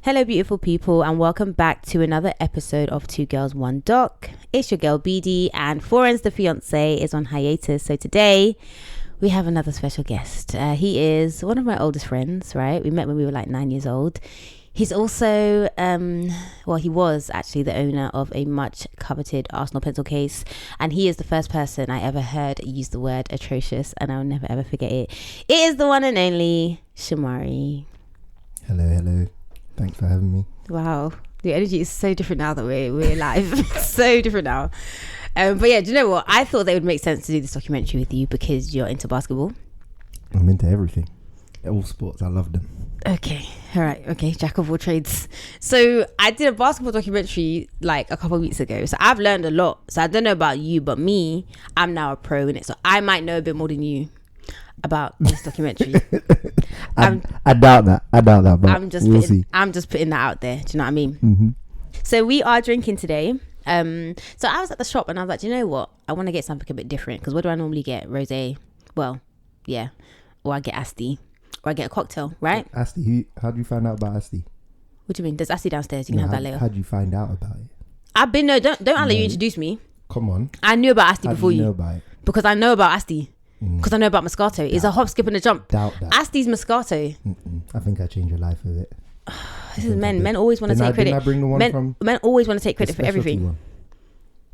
Hello beautiful people, and welcome back to another episode of Two Girls One Doc. It's your girl BD, and Florence the fiance is on hiatus, so today we have another special guest. He is one of my oldest friends, right? We met when we were like 9 years old. He's also he was actually the owner of a much coveted Arsenal pencil case, and he is the first person I ever heard use the word atrocious, and I'll never ever forget it. It is the one and only Shomari. Hello. Thanks for having me. Wow, the energy is so different now that we're live. So different now. But yeah, do you know what? I thought that it would make sense to do this documentary with you because you're into basketball. I'm into everything. All sports, I love them. Okay, all right, okay, jack of all trades. So I did a basketball documentary like a couple of weeks ago. So I've learned a lot. So I don't know about you, but me, I'm now a pro in it. So I might know a bit more than you about this documentary. I doubt that, but I'm just putting that out there. Do you know what I mean? Mm-hmm. So we are drinking today. So I was at the shop and I was like, do you know what? I want to get something a bit different, because what do I normally get? Rosé. Well, yeah. Or I get Asti. Or I get a cocktail, right? Asti, how do you find out about Asti? What do you mean? There's Asti downstairs. You can have that later. How do you find out about it? I've been, no, don't let you introduce me. Come on. I knew about Asti before you. you. Know about it? Because I know about Asti. Because I know about Moscato. It's a hop, skip and a jump. Doubt that. Asti's Moscato. I think I changed your life with it. This is men. Men always want to take credit. Didn't I bring the one from? Men always want to take credit for everything. One.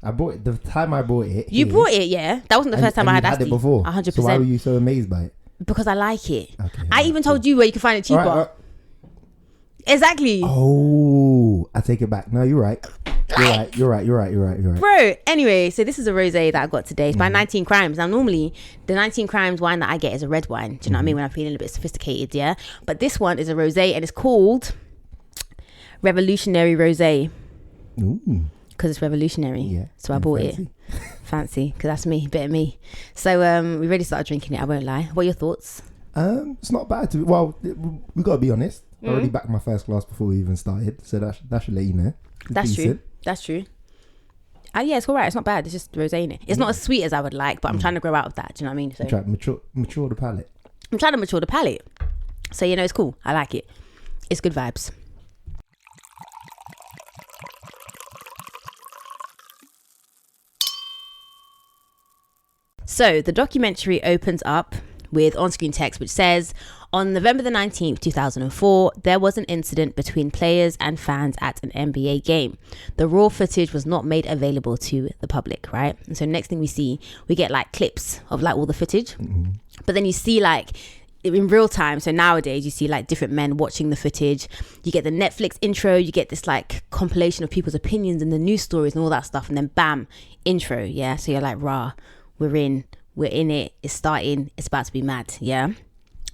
I bought it the time I bought it. You bought it, yeah. That wasn't the first time I had Asti. It before. 100%. So why were you so amazed by it? Because I like it. Okay, I even told you where you can find it cheaper. All right. Exactly. Oh, I take it back. No, you're right. You're right. Bro, anyway, so this is a rosé that I got today. It's by 19 Crimes. Now, normally, the 19 Crimes wine that I get is a red wine. Do you know what I mean? When I'm feeling a bit sophisticated, yeah? But this one is a rosé, and it's called Revolutionary Rosé. Ooh. Because it's revolutionary. Yeah. So I bought it. Fancy, because that's me, bit of me. So we already started drinking it, I won't lie. What are your thoughts? It's not bad. We got to be honest. I already backed my first glass before we even started. So that should let you know. That's true. That's true. Yeah, it's all right. It's not bad. It's just rosé in it. It's not as sweet as I would like, but I'm trying to grow out of that. Do you know what I mean? So try to mature the palate. I'm trying to mature the palate. So, it's cool. I like it. It's good vibes. So the documentary opens up with on-screen text which says, on November the 19th, 2004, there was an incident between players and fans at an NBA game. The raw footage was not made available to the public, right? And so next thing we see, we get like clips of like all the footage. Mm-hmm. But then you see like in real time, so nowadays you see like different men watching the footage. You get the Netflix intro, you get this like compilation of people's opinions and the news stories and all that stuff. And then bam, intro, yeah? So you're like, rah, we're in it, it's starting, it's about to be mad, yeah?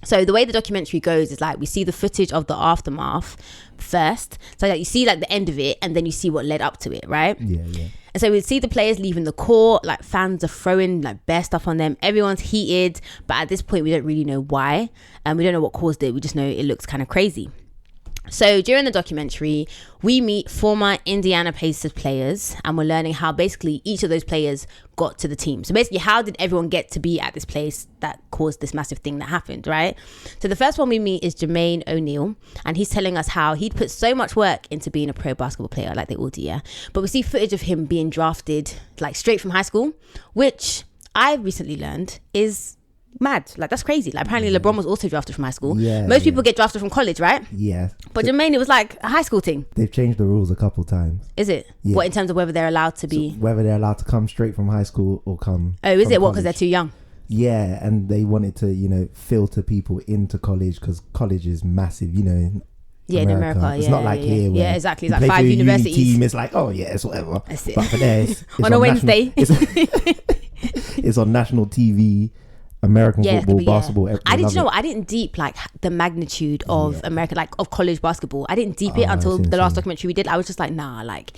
So the way the documentary goes is like we see the footage of the aftermath first, so like you see like the end of it and then you see what led up to it, right? Yeah. And so we see the players leaving the court, like fans are throwing like bare stuff on them, everyone's heated, but at this point we don't really know why, and we don't know what caused it, we just know it looks kind of crazy. So during the documentary, we meet former Indiana Pacers players, and we're learning how basically each of those players got to the team. So basically, how did everyone get to be at this place that caused this massive thing that happened, right? So the first one we meet is Jermaine O'Neal, and he's telling us how he'd put so much work into being a pro basketball player, like they all do, yeah? But we see footage of him being drafted like straight from high school, which I recently learned is mad. Like that's crazy. Like apparently LeBron was also drafted from high school. Most people get drafted from college, right? Yeah. But Jermaine, it was like a high school thing. They've changed the rules a couple times. Is it? Yeah. What, in terms of whether they're allowed to be? So whether they're allowed to come straight from high school or come. Oh, is it? What? Because they're too young. Yeah, and they wanted to, filter people into college because college is massive, in America. It's not like here where exactly. It's like 5 universities. Team, it's like, oh yeah, it's whatever. That's it. But for there, it's on a Wednesday. It's on national TV. American football, basketball. I didn't know. I didn't deep like the magnitude of America, like of college basketball. I didn't deep it until the last documentary we did. I was just like, nah, like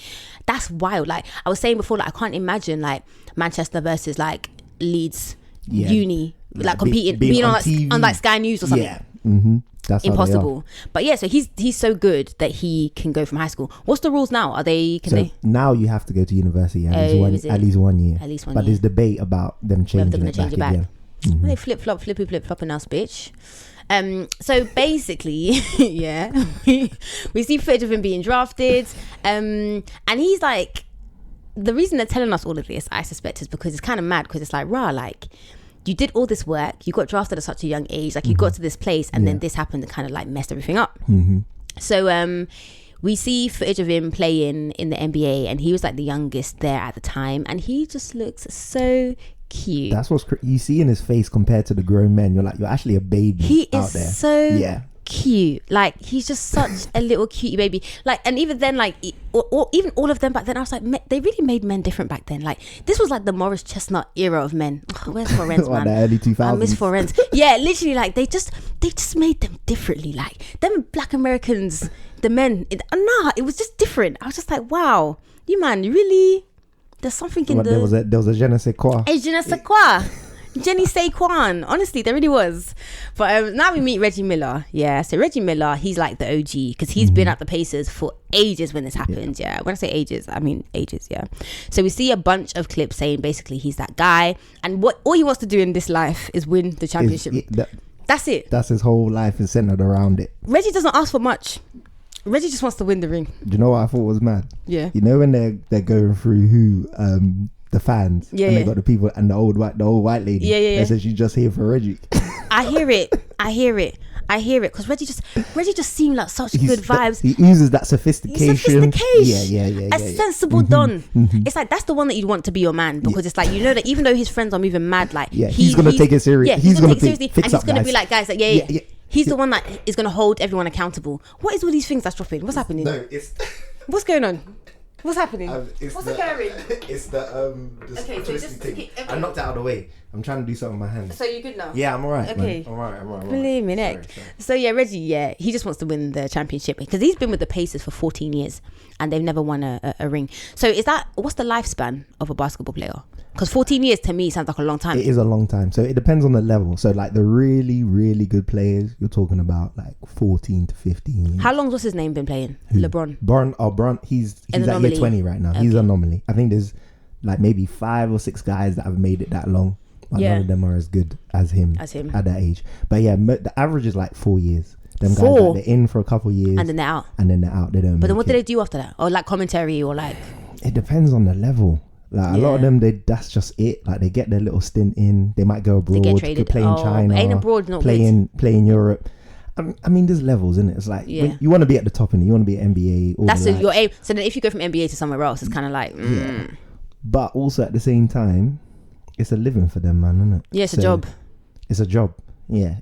that's wild. Like I was saying before, like I can't imagine like Manchester versus like Leeds Uni, like competing, being on like Sky News or something. Yeah, mm-hmm. That's impossible. But yeah, so he's so good that he can go from high school. What's the rules now? Now you have to go to university at least 1 year. But there's debate about them changing it back again. Mm-hmm. They flip-flopping us, bitch. So basically, yeah, we see footage of him being drafted, and he's like, the reason they're telling us all of this, I suspect, is because it's kind of mad, because it's like, rah, like, you did all this work, you got drafted at such a young age, like you got to this place, and then this happened and kind of like messed everything up. So we see footage of him playing in the NBA, and he was like the youngest there at the time, and he just looks so cute. That's what's you see in his face compared to the grown men. You're like, you're actually a baby. He out is there. so cute. Like, he's just such a little cutie baby. Like, and even then, like, or even all of them back then, I was like, they really made men different back then. Like, this was like the Morris Chestnut era of men. Where's Forenz, man? The early 2000s. I miss Forenz. Yeah, literally, like, they just made them differently. Like, them Black Americans, the men, it was just different. I was just like, wow, you man, really, there's something in there was a je ne sais quoi. A je ne sais quoi. Jenny Saquon, honestly, there really was. But now we meet Reggie Miller. Yeah, so Reggie Miller, he's like the OG, because he's been at the Pacers for ages when this happened. Yeah, when I say ages, I mean ages. Yeah. So we see a bunch of clips saying basically he's that guy, and all he wants to do in this life is win the championship. That's it. That's his whole life is centered around it. Reggie doesn't ask for much. Reggie just wants to win the ring. Do you know what I thought was mad? Yeah. You know when they're going through who the fans, and they got the people and the old white lady. Yeah. They said she's just here for Reggie. I hear it because Reggie just seemed like such good vibes. He uses that sophistication. Yeah. A sensible don. It's like, that's the one that you'd want to be your man, because it's like, you know that even though his friends are moving mad, like he's gonna take it serious. Yeah, he's gonna take it seriously, and he's gonna guys. be like, guys, like yeah. He's the one that is gonna hold everyone accountable. What is all these things that's dropping? What's happening? No, it's what's going on? What's happening? What's occurring? It's the Okay, so just I knocked it out of the way. I'm trying to do something with my hands. So you're good now? Yeah, I'm alright. Okay. I'm alright. Believe me, Nick. So yeah, Reggie, he just wants to win the championship, because he's been with the Pacers for 14 years and they've never won a ring. So what's the lifespan of a basketball player? Because 14 years to me sounds like a long time. It is a long time. So it depends on the level. So like the really, really good players, you're talking about like 14 to 15. How long was his name been playing? Who? LeBron. Bron, he's at year 20 right now. Okay. He's an anomaly. I think there's like maybe 5 or 6 guys that have made it that long. But none of them are as good as him at that age. But yeah, the average is like 4 years. Them guys, like, they're in for a couple of years. And then they're out. They don't. But then what do they do after that? Or like commentary, or like... It depends on the level. Like a lot of them, that's just it. Like they get their little stint in. They might go abroad. They get traded. Play in China. Ain't abroad, not play in Europe. I mean, there's levels, isn't it? It's like you want to be at the top, and you want to be at NBA. That's your aim. So then, if you go from NBA to somewhere else, it's kind of like. Yeah. But also at the same time, it's a living for them, man, isn't it? Yeah, it's a job. It's a job. Yeah.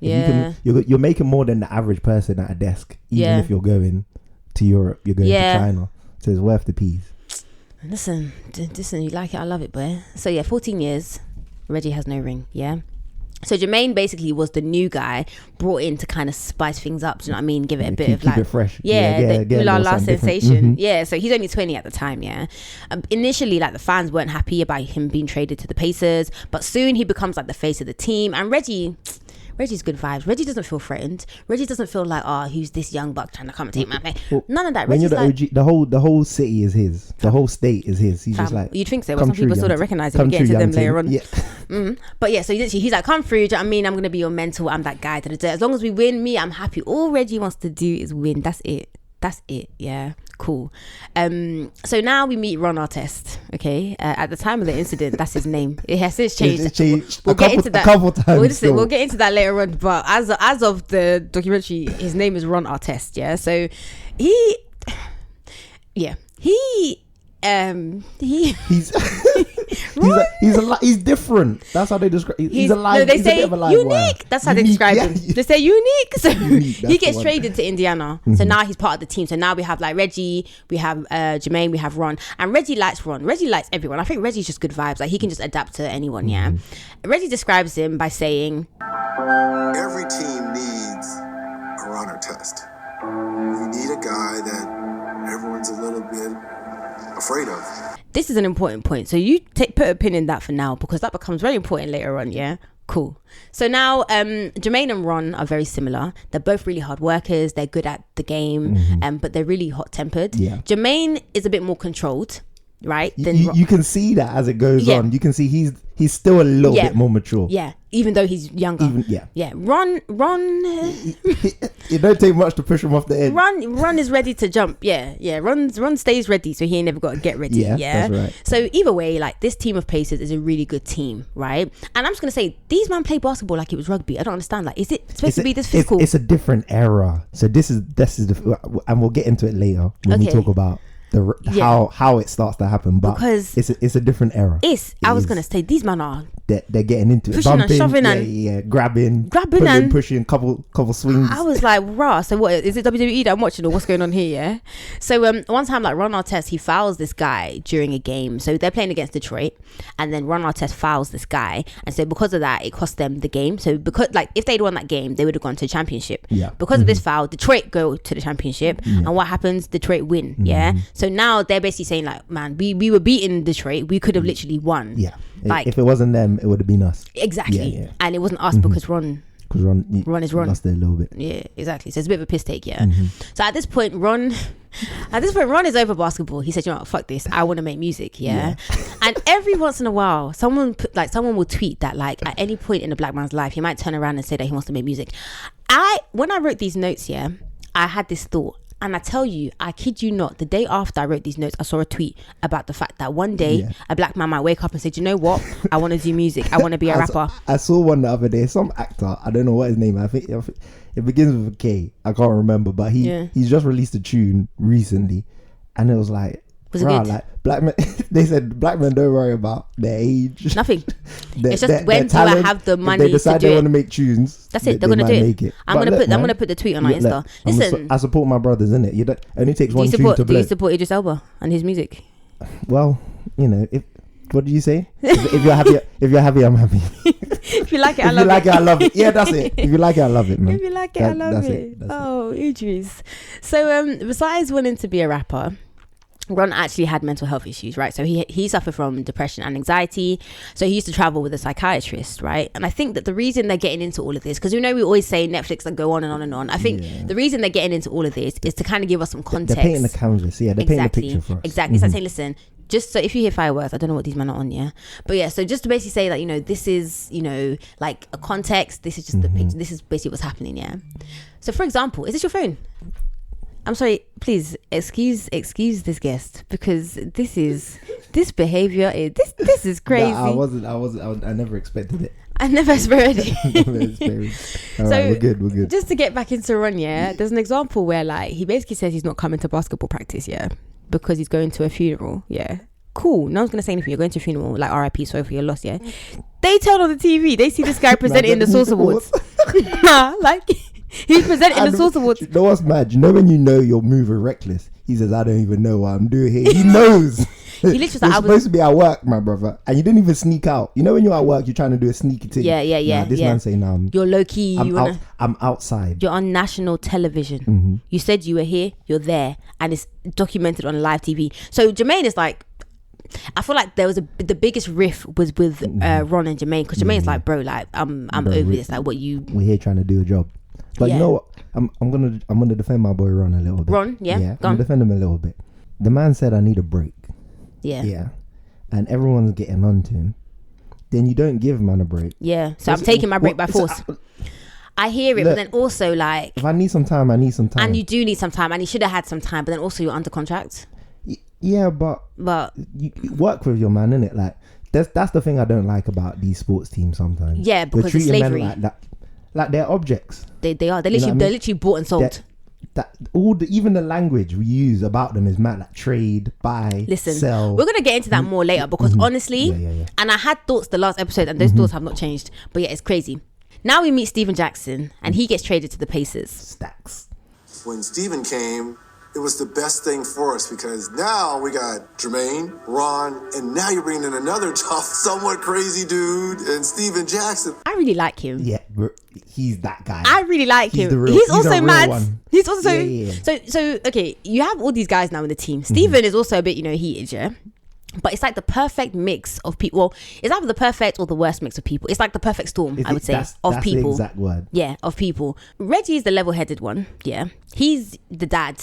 You're making more than the average person at a desk, even if you're going to Europe, you're going to China. So it's worth the peas. Listen, you like it, I love it, boy. So yeah, 14 years, Reggie has no ring, yeah? So Jermaine basically was the new guy brought in to kind of spice things up, do you know what I mean? Give it a bit of like... Keep it fresh. The la sensation. Yeah, so he's only 20 at the time, yeah? Initially, like, the fans weren't happy about him being traded to the Pacers, but soon he becomes like the face of the team, and Reggie's good vibes. Reggie doesn't feel threatened. Reggie doesn't feel like, who's this young buck trying to come and take my man? None of that. When Reggie's you're the OG, the whole city is his. The whole state is his. He's just like... You'd think so, but some people still don't recognise it. We'll get into them later on. Yeah. But yeah, so he's like, come through. Do you know what I mean? I'm going to be your mentor. I'm that guy. As long as we win, I'm happy. All Reggie wants to do is win. That's it. Yeah, cool. So now we meet Ron Artest. Okay, at the time of the incident, that's his name. It has since changed. We'll get into that a couple times. We'll get into that later on. But as of the documentary, his name is Ron Artest. Yeah, so he's different. That's how they describe. He's alive. No, they say unique. Wire. That's how they describe him. They say unique. So he gets traded to Indiana. So now he's part of the team. So now we have like Reggie, we have Jermaine, we have Ron, and Reggie likes Ron. Reggie likes everyone. I think Reggie's just good vibes. Like he can just adapt to anyone. Yeah. Reggie describes him by saying, "Every team needs a Ron Artest. You need a guy that everyone's a little bit afraid of." This is an important point. So you put a pin in that for now, because that becomes very important later on. Yeah, cool. So now Jermaine and Ron are very similar. They're both really hard workers. They're good at the game, but they're really hot tempered. Yeah. Jermaine is a bit more controlled. right? Then you can see that as it goes on. You can see he's still a little bit more mature. Yeah, even though he's younger. Ron. It don't take much to push him off the edge. Ron is ready to jump. Ron stays ready, so he ain't never got to get ready. That's right. So either way, like, this team of Pacers is a really good team, right? And I'm just gonna say, these men play basketball like it was rugby. I don't understand. Like, is it supposed to be this physical? It's a different era. So this is and we'll get into it later when we talk about how it starts to happen, but because it's a different era. I was gonna say, these men are they're getting into pushing it, bumping, and shoving and grabbing pulling, and pushing, couple swings. I was like, rah, so what is it, WWE that I'm watching, or what's going on here? Yeah. So one time, like, Ron Artest, he fouls this guy during a game. So they're playing against Detroit, and then Ron Artest fouls this guy, and so because of that, it cost them the game. So because, like, if they'd won that game, they would have gone to the championship. Because of this foul, Detroit go to the championship, and what happens? Detroit win. So now they're basically saying, like, man, we were beating Detroit, we could have literally won. Like, if it wasn't them, it would have been us. Exactly. And it wasn't us because Ron is Ron. Lost it a little bit. Yeah, exactly. So it's a bit of a piss take. So at this point, Ron is over basketball. He said, you know what, fuck this, I want to make music. And every once in a while, someone will tweet that, like, at any point in a black man's life, he might turn around and say that he wants to make music. When I wrote these notes, I had this thought. And I tell you, I kid you not, the day after I wrote these notes, I saw a tweet about the fact that one day a black man might wake up and say, do you know what? I want to do music. I want to be a rapper. I saw one the other day, some actor, I don't know what his name is. I think it begins with a K. I can't remember, but he's just released a tune recently, and it was like, was it good? Like, black men, they said black men don't worry about their age. Nothing. It's just when do I have the money they decide to do they it. Want to make tunes. That's it. They're gonna do it. I'm gonna put the tweet on my Insta. Listen, I support my brothers, innit? It only takes one tune to blow. Do you support Idris Elba and his music? Well, you know, what did you say? if you're happy, I'm happy. If you like it, I love it. If you like it, I love it. Yeah, that's it. If you like it, I love it, man. If you like it, I love it. Oh, Idris. So besides wanting to be a rapper, Ron actually had mental health issues, right? So he suffered from depression and anxiety. So he used to travel with a psychiatrist, right? And I think that the reason they're getting into all of this, because we always say Netflix that go on and on and on. I think the reason they're getting into all of this is to kind of give us some context. They're painting the canvas, they're painting the picture for us. Exactly. It's like saying, listen, just so if you hear fireworks, I don't know what these men are on, but so just to basically say that, you know, this is, you know, like a context. This is just the picture. This is basically what's happening, So for example, is this your phone? I'm sorry, please excuse this guest, because this behavior is crazy. I never expected it. I never expected it. All right, we're good. Just to get back into Ron, there's an example where, like, he basically says he's not coming to basketball practice, because he's going to a funeral, Cool. No one's gonna say anything. You're going to a funeral, like RIP, sorry for your loss, They turn on the TV, they see this guy presenting the Source Awards. Like, he's presenting the Source Awards. You know what's mad? You know when you know you're moving reckless? He says, I don't even know what I'm doing here. He knows. He literally was like, you're supposed to be at work, my brother, and you didn't even sneak out. You know when you're at work, you're trying to do a sneaky thing. This man saying, you're low key. I'm outside. You're on national television. You said you were here. You're there, and it's documented on live TV. So Jermaine is like, I feel like there was the biggest riff was with Ron and Jermaine, because Jermaine's like, bro, like I'm over this. Like, we're here trying to do a job. But you know what? I'm gonna defend my boy Ron a little bit. Ron, I'm gonna defend him a little bit. The man said, I need a break. Yeah. And everyone's getting on to him. Then you don't give man a break. So I'm taking my break by force. I hear it, but then also, like, if I need some time, I need some time. And you do need some time, and you should have had some time, but then also you're under contract. Yeah, but you work with your man, innit? Like, that's the thing I don't like about these sports teams sometimes. Yeah, because of slavery. Men like they're objects. They are. They're literally bought and sold. Even the language we use about them is mad, like trade, buy, sell. We're gonna get into that more later, because honestly, and I had thoughts the last episode, and those thoughts have not changed. But it's crazy. Now we meet Steven Jackson, and he gets traded to the Pacers. Stacks. When Steven came, it was the best thing for us, because now we got Jermaine, Ron, and now you're bringing in another tough, somewhat crazy dude, and Steven Jackson. I really like him. Yeah, he's that guy. I really like him. He's also mad. One. He's also so okay. You have all these guys now in the team. Steven is also a bit, heated, but it's like the perfect mix of people. Well, it's either the perfect or the worst mix of people. It's like the perfect storm, I would say, of people. That's the exact word. Yeah, of people. Reggie is the level-headed one. Yeah, he's the dad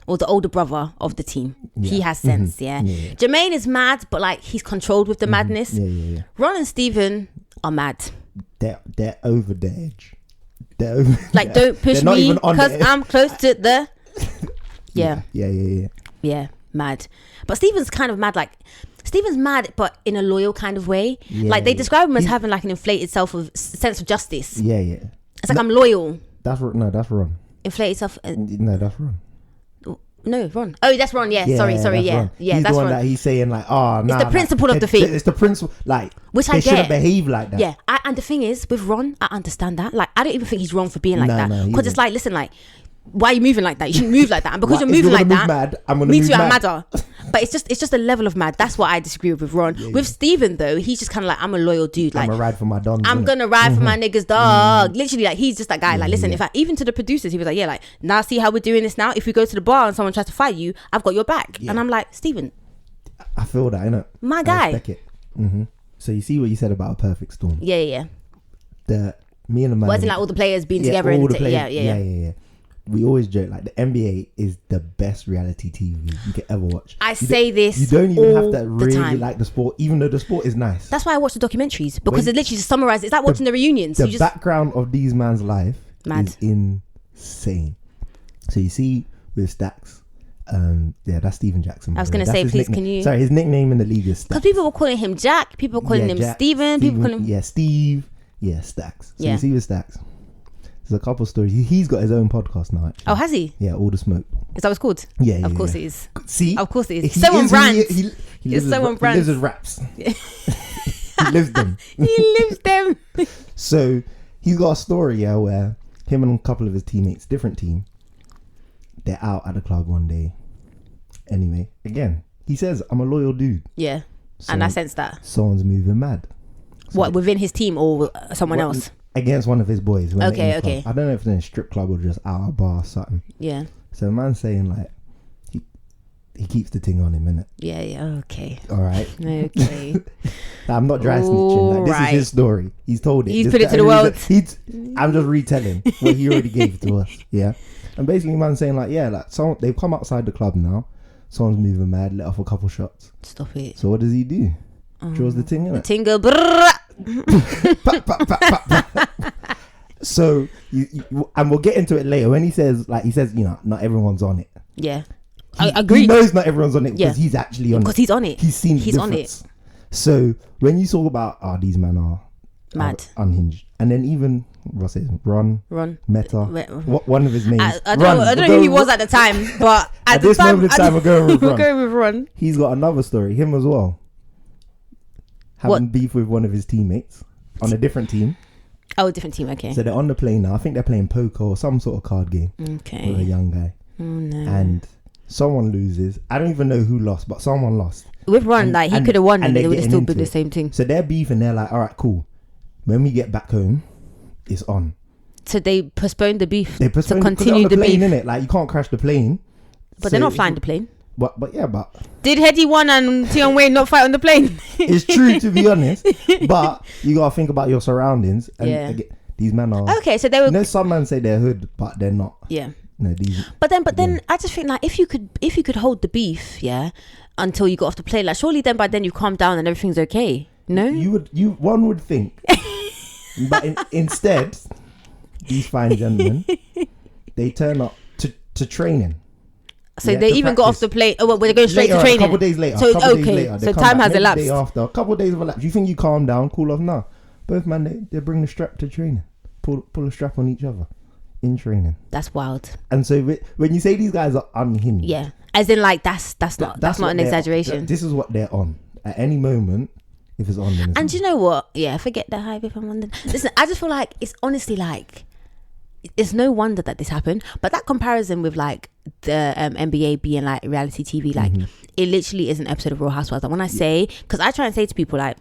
or the older brother of the team. He has sense. Jermaine is mad, but like he's controlled with the madness. Ron and Steven are mad. They're over the edge. Like, don't push me because I'm close to the. Yeah, mad. But Steven's kind of mad. Like, Steven's mad, but in a loyal kind of way. Like, they describe him as having like an inflated sense of justice. It's like, I'm loyal. That's Ron. Inflated self. No, that's Ron. No, Ron. Oh, that's Ron. Yeah, sorry. He's That's the one Ron. that he's saying like, oh, nah, it's the principle of the thing. It's the principle, like, which they shouldn't behave like that. Yeah, and the thing is, with Ron, I understand that. Like, I don't even think he's wrong for being like that. Because it's like, listen, like, why are you moving like that? You shouldn't move like that. And because you're moving like that, mad, I'm gonna me move too, I'm mad. madder. But it's just a level of mad. That's what I disagree with Ron. With Steven though, he's just kind of like, I'm a loyal dude. Like, I'm gonna ride for my dons. I'm gonna ride for my niggas, dog. Literally, like, he's just that guy. Like, listen, if I, even to the producers, he was like, yeah, like, now see how we're doing this now. If we go to the bar and someone tries to fight you, I've got your back. And I'm like, Steven, I feel that, innit? My guy. I respect it. So you see what you said about a perfect storm. Yeah. Me and the man. Wasn't like all the players being together. Yeah. We always joke like the NBA is the best reality TV you can ever watch. I say this. You don't even have to really time. like the sport, even though the sport is nice. That's why I watch the documentaries, because it literally just summarizes. It's like watching the reunions. The background of these man's life is insane. So you see with Stacks, that's Steven Jackson. I was going to say, please, can you? Sorry, his nickname in the league is Stacks. Because people were calling him Jack, people were calling him Steven, people calling him. Yeah, Steve. Yeah, Stacks. So you see with Stacks, there's a couple stories. He's got his own podcast now, actually. Oh, has he? Yeah, All the Smoke. Is that what it's called? Yeah, Of course it is. See? Of course it is. So on brand. He lives his raps. He lives them. He lives them. So he's got a story, where him and a couple of his teammates, different team, they're out at the club one day. Anyway, again, he says, I'm a loyal dude. Yeah. And I sense that. Someone's moving mad. So what, within his team or someone else? Against one of his boys. Okay. I don't know if it's in a strip club or just out a bar or something. Yeah. So the man's saying like, he keeps the thing on him, innit? Yeah. Okay. All right. Okay. I'm not dry snitching. Like, this is his story. He's told it. He's put it to the world. I'm just retelling what he already gave to us. Yeah. And basically, man's saying like, they've come outside the club now. Someone's moving mad. Let off a couple shots. Stop it. So what does he do? Draws the thing, innit? The tingle. So and we'll get into it later when he says not everyone's on it. Yeah. I agree. He knows not everyone's on it because he's actually on it. Because he's on it. He's seen the difference. On it. So when you talk about these men are mad, unhinged, and then even Ron, Meta, one of his names. I don't know who he was at the time, but at this moment in time, we're going with Ron. He's got another story. Him as well. Having beef with one of his teammates on a different team. Oh, different team. Okay. So they're on the plane now. I think they're playing poker or some sort of card game. Okay. With a young guy. Oh no. And someone loses. I don't even know who lost, but someone lost. With Ron, he could have won and they would have still been the same thing. So they're beefing. They're like, all right, cool. When we get back home, it's on. So they postponed the beef to continue the beef. Innit? Like, you can't crash the plane. But they're not flying the plane. But did Hedy 1 and Tion Wayne not fight on the plane? It's true, to be honest. But you gotta think about your surroundings. And again, these men are okay. So they were. Some men say they're hood, but they're not. Yeah. No, these. But then I just think like if you could hold the beef, until you got off the plane, like surely then by then you calm down and everything's okay. No. One would think, but instead, these fine gentlemen, they turn up to training. So they even got off the plane. Oh, well, they're going straight to training. A couple days later. So so time has elapsed. Day after, a couple of days have elapsed. You think you calm down, cool off now? Both man, they bring the strap to training. Pull a strap on each other in training. That's wild. And so when you say these guys are unhinged, as in like that's not an exaggeration. This is what they're on at any moment. If it's on them. And you know what? Yeah, forget the hype if I'm on. Listen, I just feel like it's honestly like. It's no wonder that this happened, but that comparison with like the NBA being like reality TV, like it literally is an episode of Real Housewives. Like when I say, because I try and say to people like,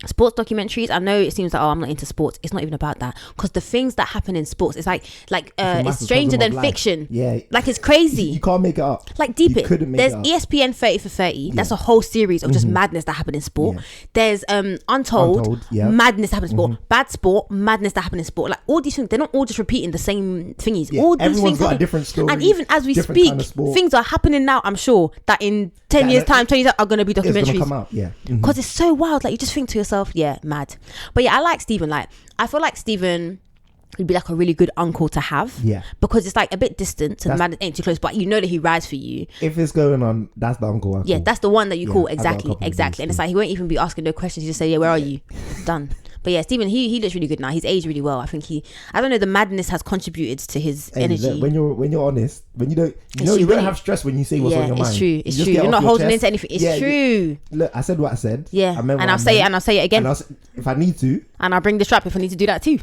sports documentaries, I know it seems like, I'm not into sports. It's not even about that, because the things that happen in sports, it's like it's stranger than fiction. Yeah, like it's crazy. You can't make it up. Like deep it. There's ESPN 30 for 30. That's a whole series of just madness that happened in sport. There's Untold, madness that happened in sport. Bad Sport, madness that happened in sport. Like all these things, they're not all just repeating the same thingies. All these everyone's things got a different story, and even as we speak, kind of things are happening now. I'm sure that in 10 years time, 20 years are going to be documentaries. It's gonna come out, because it's so wild. Like you just think to yourself, mad. But I like Stephen. Like I feel like Stephen would be like a really good uncle to have, because it's like a bit distant, so the man ain't too close, but you know that he rides for you. If it's going on, that's the uncle. Yeah, that's the one that you call. Exactly. And it's like he won't even be asking no questions. He just say, where are you? Done. But Stephen, he looks really good now. He's aged really well. I think I don't know, the madness has contributed to his energy. Look, when you're honest, when you don't have stress when you say what's on your mind. It's true. You're not holding into anything. It's true. Look, I said what I said. Yeah, and I'll say it again. If I need to. And I'll bring the strap if I need to do that too.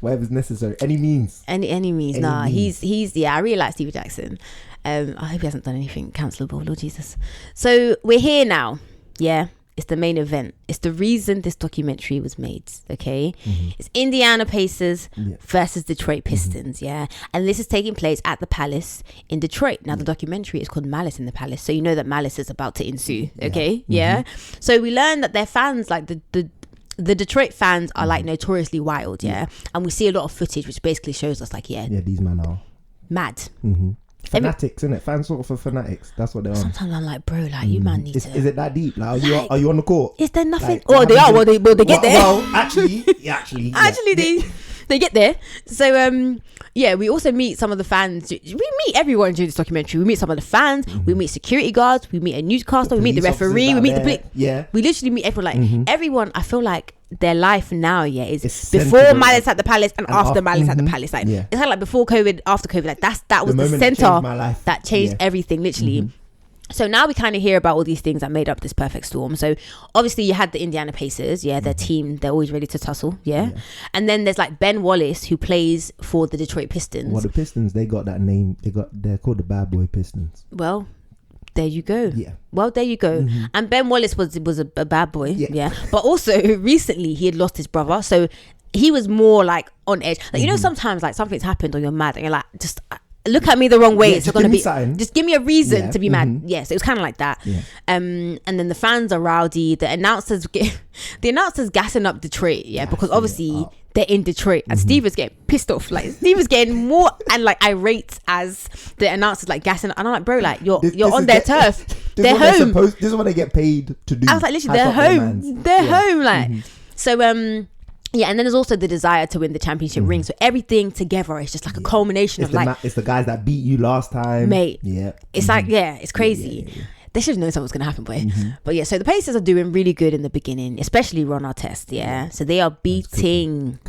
Whatever's necessary. Any means. Any means. He's I really like Stevie Jackson. I hope he hasn't done anything cancelable, Lord Jesus. So we're here now. Yeah. It's the main event. It's the reason this documentary was made, okay? It's Indiana Pacers versus Detroit Pistons, and this is taking place at the Palace in Detroit. Now the documentary is called Malice in the Palace, so you know that Malice is about to ensue, okay? So we learn that their fans, like the Detroit fans, are like notoriously wild, and we see a lot of footage which basically shows us like these men are mad. Fanatics, isn't it? Fans sort of for fanatics. That's what they're on. Sometimes I'm like, bro, like you man need to. Is it that deep? Like, are you on the court? Is there nothing? Like, they are. Well, they get there. Well, actually, they get there. So we also meet some of the fans. We meet everyone during this documentary. We meet some of the fans. We meet security guards. We meet a newscaster. We meet the referee. We meet the police. Yeah. We literally meet everyone. Like everyone. I feel like their life now, is before Malice at the Palace and after Malice at the Palace. Like it's kind of like before COVID, after COVID. Like that was the center that changed everything, literally. So now we kind of hear about all these things that made up this perfect storm. So obviously you had the Indiana Pacers, their team, they're always ready to tussle, and then there's like Ben Wallace, who plays for the Detroit Pistons. Well, the Pistons, they got that name. They're called the Bad Boy Pistons. Well, there you go. Yeah. Well, there you go. And Ben Wallace was a bad boy. Yeah. But also recently he had lost his brother, so he was more like on edge. Like you know, sometimes like something's happened or you're mad and you're like, just look at me the wrong way. It's gonna be just give me a reason to be mad. Yes, it was kind of like that. And then the fans are rowdy. The announcers gassing up Detroit. Because obviously they're in Detroit, and Steve was getting pissed off. Like Steve was getting more and like irate as the announcers like gassing up. And I'm like, bro, like you're on their turf. They're home. This is what they get paid to do. I was like, literally, they're home. They're home. Like so. And then there's also the desire to win the championship ring. So everything together is just like a culmination of like it's the guys that beat you last time, mate. It's like it's crazy. They should have known something was going to happen, boy. But so the Pacers are doing really good in the beginning, especially Ron Artest. So they are beating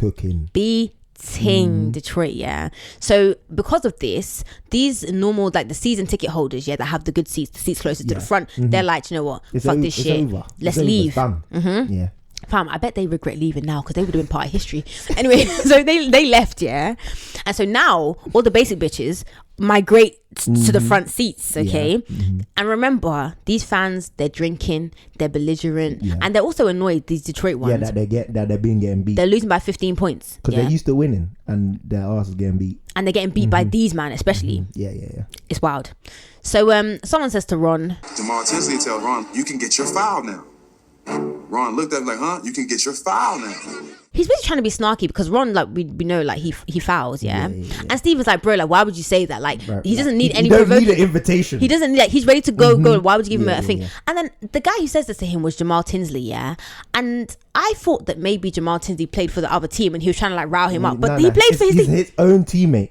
Detroit. So because of this, these normal like the season ticket holders that have the good seats, the seats closer to the front, they're like, you know what, fuck this shit, let's leave. Fam, I bet they regret leaving now because they would have been part of history. Anyway, so they left, and so now all the basic bitches migrate to the front seats, okay? And remember, these fans, they're drinking, they're belligerent, and they're also annoyed, these Detroit ones. That they're getting beat. They're losing by 15 points. Because they're used to winning and their arse is getting beat. And they're getting beat by these man, especially. Yeah. It's wild. So someone says to Ron, Jamal Tinsley tells Ron, you can get your foul now. Ron looked at him like, you can get your foul now. He's really trying to be snarky because Ron, like we know, like he fouls, and Steve was like, bro, like why would you say that? Like he doesn't need any provoking. He doesn't need an invitation. He doesn't need, like he's ready to go. Why would you give him a thing? And then the guy who says this to him was Jamal Tinsley, and I thought that maybe Jamal Tinsley played for the other team and he was trying to like rile him up, but he played for his own teammate.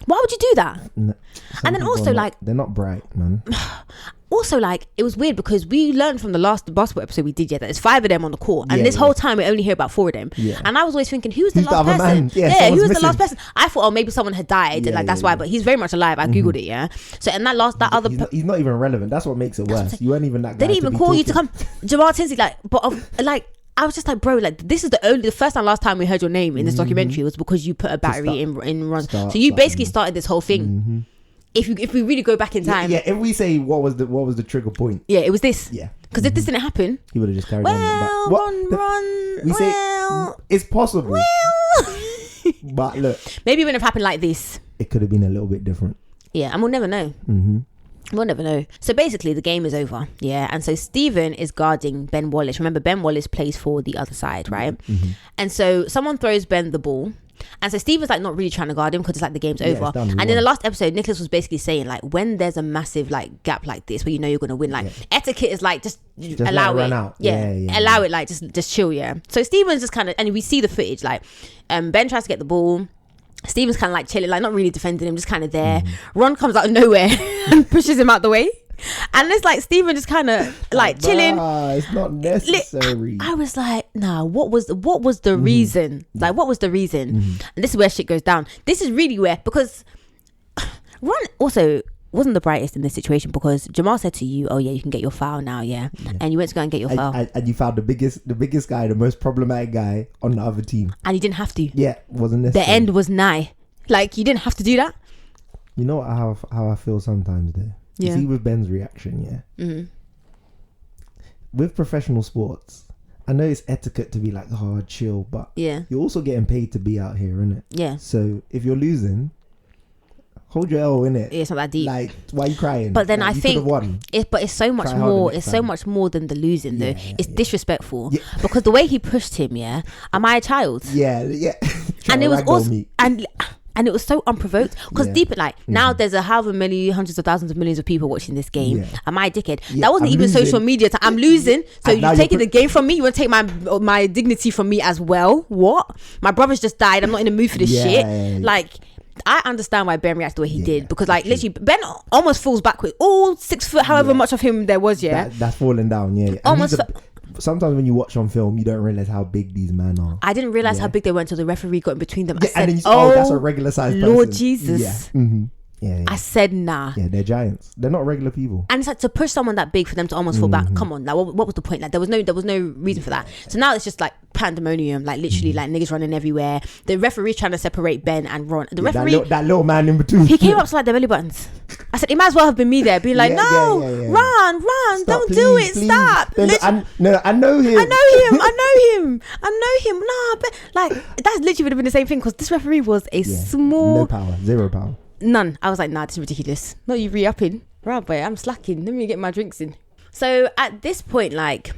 Why would you do that? And then also they're not bright, man. Also, like, it was weird because we learned from the last basketball episode we did, that there's 5 of them on the court. And this whole time, we only hear about 4 of them. And I was always thinking, who's the last person? Who was the last person? I thought, maybe someone had died. And, like, that's why. But he's very much alive. I Googled it, So, and he's not even relevant. That's what makes it worse. You weren't even that guy. They didn't even call you to come. Jamal Tinsley, like, but, like, I was just like, bro, like, this is the first and last time we heard your name in this documentary was because you put a battery in Ron. So you basically started this whole thing. if we really go back in time. Yeah, if we say what was the trigger point? Yeah, it was this. Yeah. Because if this didn't happen, he would have just carried on. Ron. We say it's possible. But look, maybe it wouldn't have happened like this. It could have been a little bit different. Yeah, and we'll never know. We'll never know. So basically, the game is over. Yeah, and so Steven is guarding Ben Wallace. Remember, Ben Wallace plays for the other side, right? And so someone throws Ben the ball. And so Steven's like not really trying to guard him because it's like the game's over. And in the last episode, Nicholas was basically saying like, when there's a massive like gap like this where you know you're gonna win, like etiquette is like just allow it. Allow it, like just chill. Yeah. So Steven's just kind of, and we see the footage like, Ben tries to get the ball. Steven's kind of like chilling, like not really defending him, just kind of there. Ron comes out of nowhere and pushes him out the way. And it's like Steven just kind of like chilling. It's not necessary. I was like, nah, what was the reason? Like, what was the reason? And this is where shit goes down. This is really where, because Ron also wasn't the brightest in this situation, because Jamal said to you, oh yeah, you can get your foul now, yeah. And you went to go and get your foul. And you found the biggest guy, the most problematic guy on the other team. And you didn't have to. Yeah, wasn't necessary. The end was nigh. Like, you didn't have to do that. You know how I feel sometimes there? You see with Ben's reaction, with professional sports, I know it's etiquette to be like, oh, chill, but you're also getting paid to be out here, innit? Yeah. So if you're losing, hold your L, innit? It's not that deep. Like, why are you crying? But then like, I think it's so much more. It's so much more than the losing, though. It's disrespectful because the way he pushed him. Yeah, am I a child? Yeah. And it was also and it was so unprovoked, because deep like now there's however many hundreds of thousands of millions of people watching this game. Am I a dickhead? That wasn't even losing. Social media time. I'm losing, so you're taking the game from me. You want to take my dignity from me as well? What? My brother's just died. I'm not in the mood for this shit. Like, I understand why Ben reacted the way he did, because like literally Ben almost falls backwards. All 6 foot, however much of him there was. That's falling down. Almost. Sometimes when you watch on film, you don't realize how big these men are. I didn't realize how big they were until the referee got in between them. I said, and then you say, that's a regular sized person. Lord Jesus. I said, nah. Yeah, they're giants. They're not regular people. And it's like, to push someone that big for them to almost fall back. Come on, like what was the point? Like there was no reason for that. So now it's just like pandemonium, like literally like niggas running everywhere. The referee's trying to separate Ben and Ron. The referee, that little man in between. He came up to like their belly buttons. I said, it might as well have been me there, being like, Ron, stop, don't please, do it, please. Stop. I know him. Nah, but like that's literally would have been the same thing, because this referee was a small, no power, zero power. None. I was like, nah, this is ridiculous. Not you re-upping. Right, boy, I'm slacking. Let me get my drinks in. So at this point, like,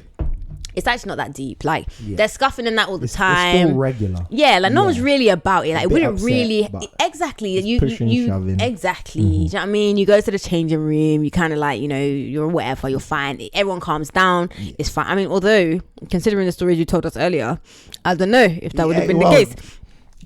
it's actually not that deep. Like, they're scuffing and that all the time. It's still regular. Yeah, like no one's really about it. Like, it wouldn't upset, really exactly. You shoving. Exactly. Do you know what I mean? You go to the changing room. You kind of like, you're whatever. You're fine. Everyone calms down. It's fine. I mean, although considering the stories you told us earlier, I don't know if that would have been the case.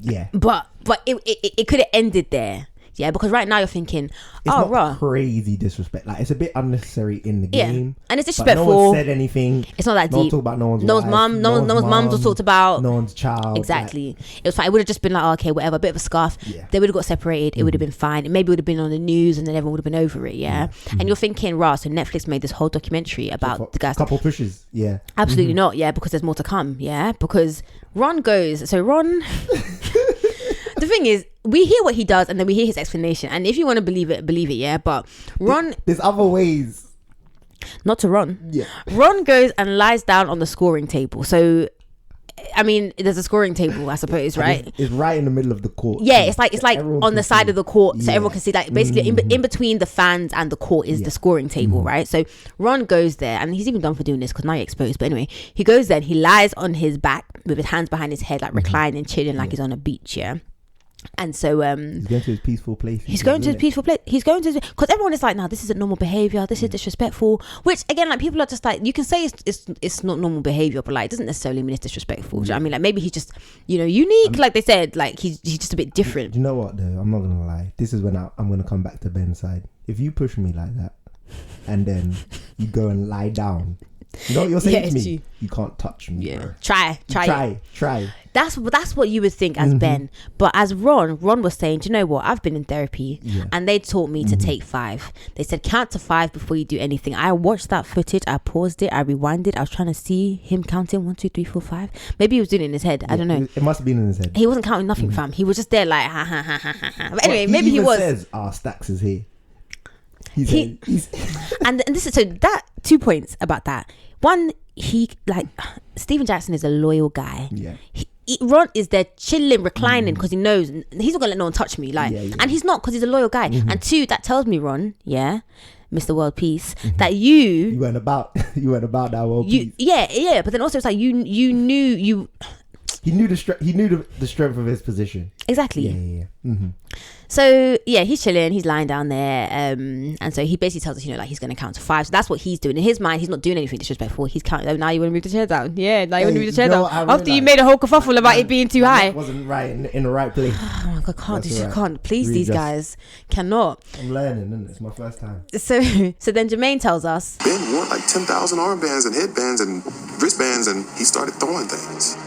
Yeah. But it could have ended there. Yeah, because right now you're thinking, it's not crazy disrespect. Like, it's a bit unnecessary in the game. And it's disrespectful. No one said anything. It's not that deep. No one talked about no one's mum. No one's mum was talked about. No one's child. Exactly. It was fine. It would have just been like, okay, whatever, a bit of a scarf. Yeah. They would have got separated. It would have been fine. It maybe would have been on the news, and then everyone would have been over it. Yeah. And you're thinking, so Netflix made this whole documentary about the guys. Couple pushes. Yeah. Absolutely not. Yeah, because there's more to come. Yeah, because Ron goes. So Ron. The thing is, we hear what he does and then we hear his explanation. And if you want to believe it, yeah. But Ron... There's other ways. Not to Ron. Yeah. Ron goes and lies down on the scoring table. So, I mean, there's a scoring table, I suppose, right? It's right in the middle of the court. Yeah, it's like on the side of the court, so everyone can see. Like basically, in between the fans and the court is the scoring table, right? So Ron goes there, and he's even done for doing this because now you're exposed. But anyway, he goes there and he lies on his back with his hands behind his head, like reclining, chilling, like he's on a beach. Yeah. And so he's going to his peaceful place. He's going to his peaceful place. He's going to, because everyone is like, no, this isn't normal behavior. This is disrespectful. Which again, like people are just like, you can say it's not normal behavior, but like it doesn't necessarily mean it's disrespectful. Do you know what I mean? Like maybe he's just unique. Like they said, like he's just a bit different. Do you know what though? I'm not gonna lie. This is when I'm gonna come back to Ben's side. If you push me like that, and then you go and lie down. You know what you're saying to me? You can't touch me. Yeah. Bro. Try. That's what you would think as Ben. But as Ron was saying, do you know what? I've been in therapy and they taught me to take 5. They said count to 5 before you do anything. I watched that footage. I paused it. I rewinded. I was trying to see him counting 1, 2, 3, 4, 5. Maybe he was doing it in his head. I don't know. It must have been in his head. He wasn't counting nothing, fam. He was just there like ha ha ha ha ha. But anyway, maybe he was. Says, Stacks is here. And this is so that 2 points about that. One, he like Steven Jackson is a loyal guy. Yeah. Ron is there chilling, reclining because he knows he's not gonna let no one touch me. Like, and he's not because he's a loyal guy. And two, that tells me, Ron, Mr. World Peace, that you went about that world peace. Yeah. But then also it's like you knew He knew the strength of his position. Exactly. Yeah. Mm-hmm. So he's chilling, he's lying down there, and so he basically tells us, like he's going to count to 5. So that's what he's doing in his mind. He's not doing anything disrespectful. He's counting. Oh, now you want to move the chair down? Yeah, now you want to move the chair down. After you made a whole kerfuffle about it being too high. Wasn't right in the right place. Oh my God, can't. Please, these guys cannot. I'm learning, and it's my first time. So then Jermaine tells us Ben wore like 10,000 armbands and headbands and wristbands, and he started throwing things.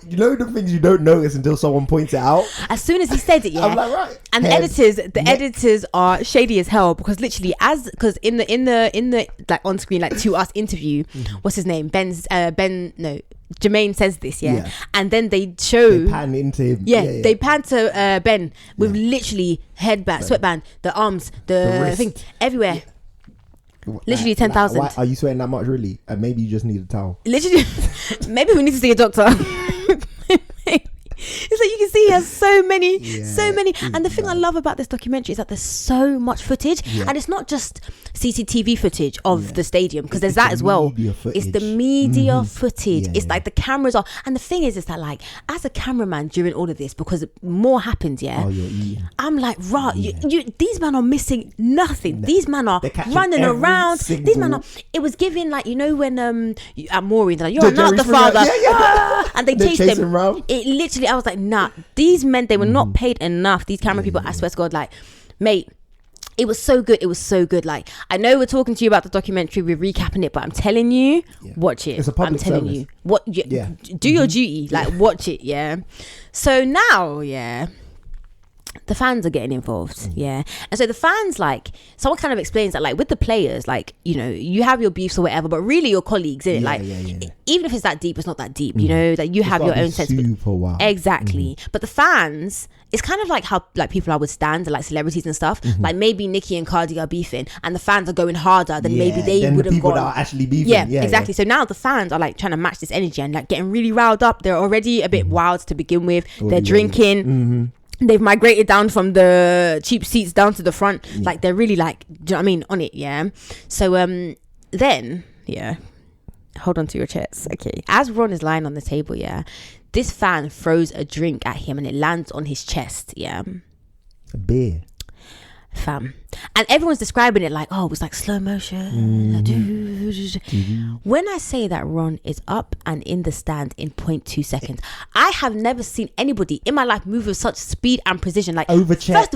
You know the things you don't notice until someone points it out. As soon as he said it, I'm like, right. And the editors are shady as hell because literally, because in the like on screen like to us interview, what's his name? Jermaine says this, and then they pan into him. They pan to Ben with literally headband, sweatband, the arms, the thing everywhere. Literally 10,000. Why are you sweating that much, really? Maybe you just need a towel. Literally, maybe we need to see a doctor. It's like you can see he has so many. And the thing I love about this documentary is that there's so much footage, and it's not just CCTV footage of the stadium, because there's that as well. It's the media footage. It's like the cameras are, and the thing is that like as a cameraman during all of this, because more happens, I'm like, these men are missing nothing. These men are running around. These men are. It was giving like, when at Maury, they're like, you're not the father, and they chased him around. It literally, I was like, nah, these men, they were not paid enough. These camera people, I swear to God, like, mate, it was so good. Like, I know we're talking to you about the documentary, we're recapping it, but I'm telling you, watch it. It's a public service. Do your duty, like, watch it. So now, the fans are getting involved, and so the fans, like, someone kind of explains that, like, with the players, like, you have your beefs or whatever, but really your colleagues, innit? Even if it's that deep, it's not that deep, that you have your own sense. Super wild. Exactly. But the fans, it's kind of like how like people are with stands and like celebrities and stuff. Like maybe Nicki and Cardi are beefing, and the fans are going harder than maybe they would have gone. That are actually beefing. Exactly. So now the fans are like trying to match this energy and like getting really riled up. They're already a bit wild to begin with. They're drinking. They've migrated down from the cheap seats down to the front. Like they're really like, do you know what I mean, on it. So then hold on to your chest. Okay, as Ron is lying on the table, this fan throws a drink at him and it lands on his chest. A beer, fam. And everyone's describing it like, oh, it was like slow motion. When I say that Ron is up and in the stand in 0.2 seconds, I have never seen anybody in my life move with such speed and precision. Like over chairs.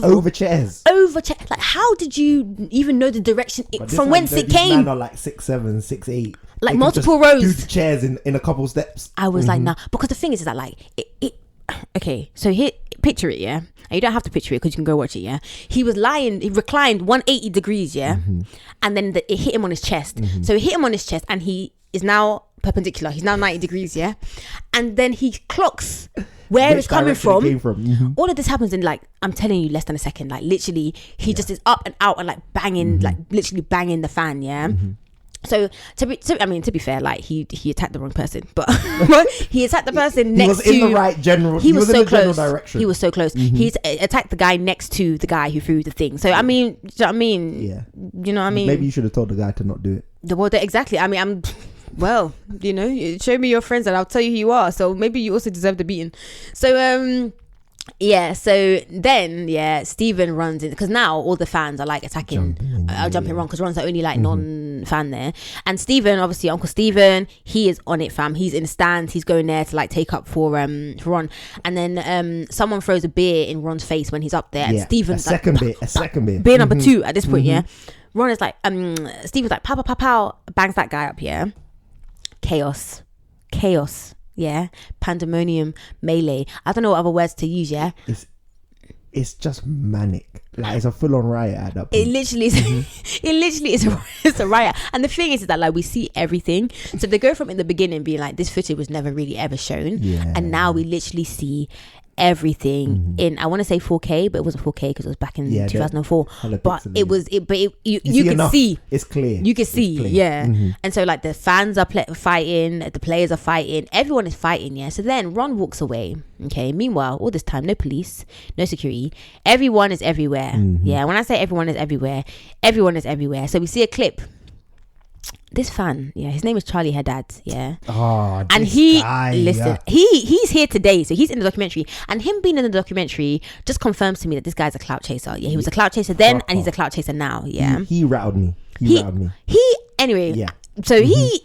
Like, how did you even know the direction from whence it came? Men are like 6'7", 6'8". Like multiple rows. Do the chairs in a couple steps. I was like, nah, because the thing is that like it. Okay, so here, picture it, and you don't have to picture it because you can go watch it. He was lying, he reclined 180 degrees, and then it hit him on his chest. So it hit him on his chest, and he is now perpendicular. He's now 90 degrees, and then he clocks where it's coming from. All of this happens in like, I'm telling you, less than a second. Like literally, he just is up and out and like banging, like literally banging the fan, So to be fair, like he attacked the wrong person, but he attacked the person next to. He was in the right general. He was so in the close. Direction. He was so close. He's attacked the guy next to the guy who threw the thing. So I mean, do you know what I mean? Yeah. You know what I mean? Maybe you should have told the guy to not do it. Exactly. I mean, show me your friends and I'll tell you who you are. So maybe you also deserve the beating. So so then Steven runs in, because now all the fans are like attacking, jumping Ron, because Ron's the only like non-fan there, and Steven, obviously Uncle Steven, he is on it, fam. He's in the stands, he's going there to like take up for Ron, and then someone throws a beer in Ron's face when he's up there, and Steven's a second beer, beer number 2 at this point. Ron is like Steven's like pow pow pow pow, bangs that guy up. Chaos. Pandemonium, melee. I don't know what other words to use. It's just manic. Like it's a full-on riot at that point. It literally is. It literally is. It's a riot. And the thing is that like we see everything. So they go from in the beginning being like, this footage was never really ever shown, and now we literally see everything in, I want to say 4K, but it wasn't 4K because it was back in 2004. But you can see. It's clear. You can see, yeah. And so like the fans are fighting, the players are fighting, everyone is fighting, yeah. So then Ron walks away, okay. Meanwhile, all this time, no police, no security. Everyone is everywhere, yeah. When I say everyone is everywhere, everyone is everywhere. So we see a clip. This fan, yeah, his name is Charlie Haddad, yeah. Oh, and he's here today, so he's in the documentary, and him being in the documentary just confirms to me that this guy's a clout chaser. Yeah, he was a clout chaser then, and he's a clout chaser now. Yeah, he rattled me. Anyway. Yeah. So he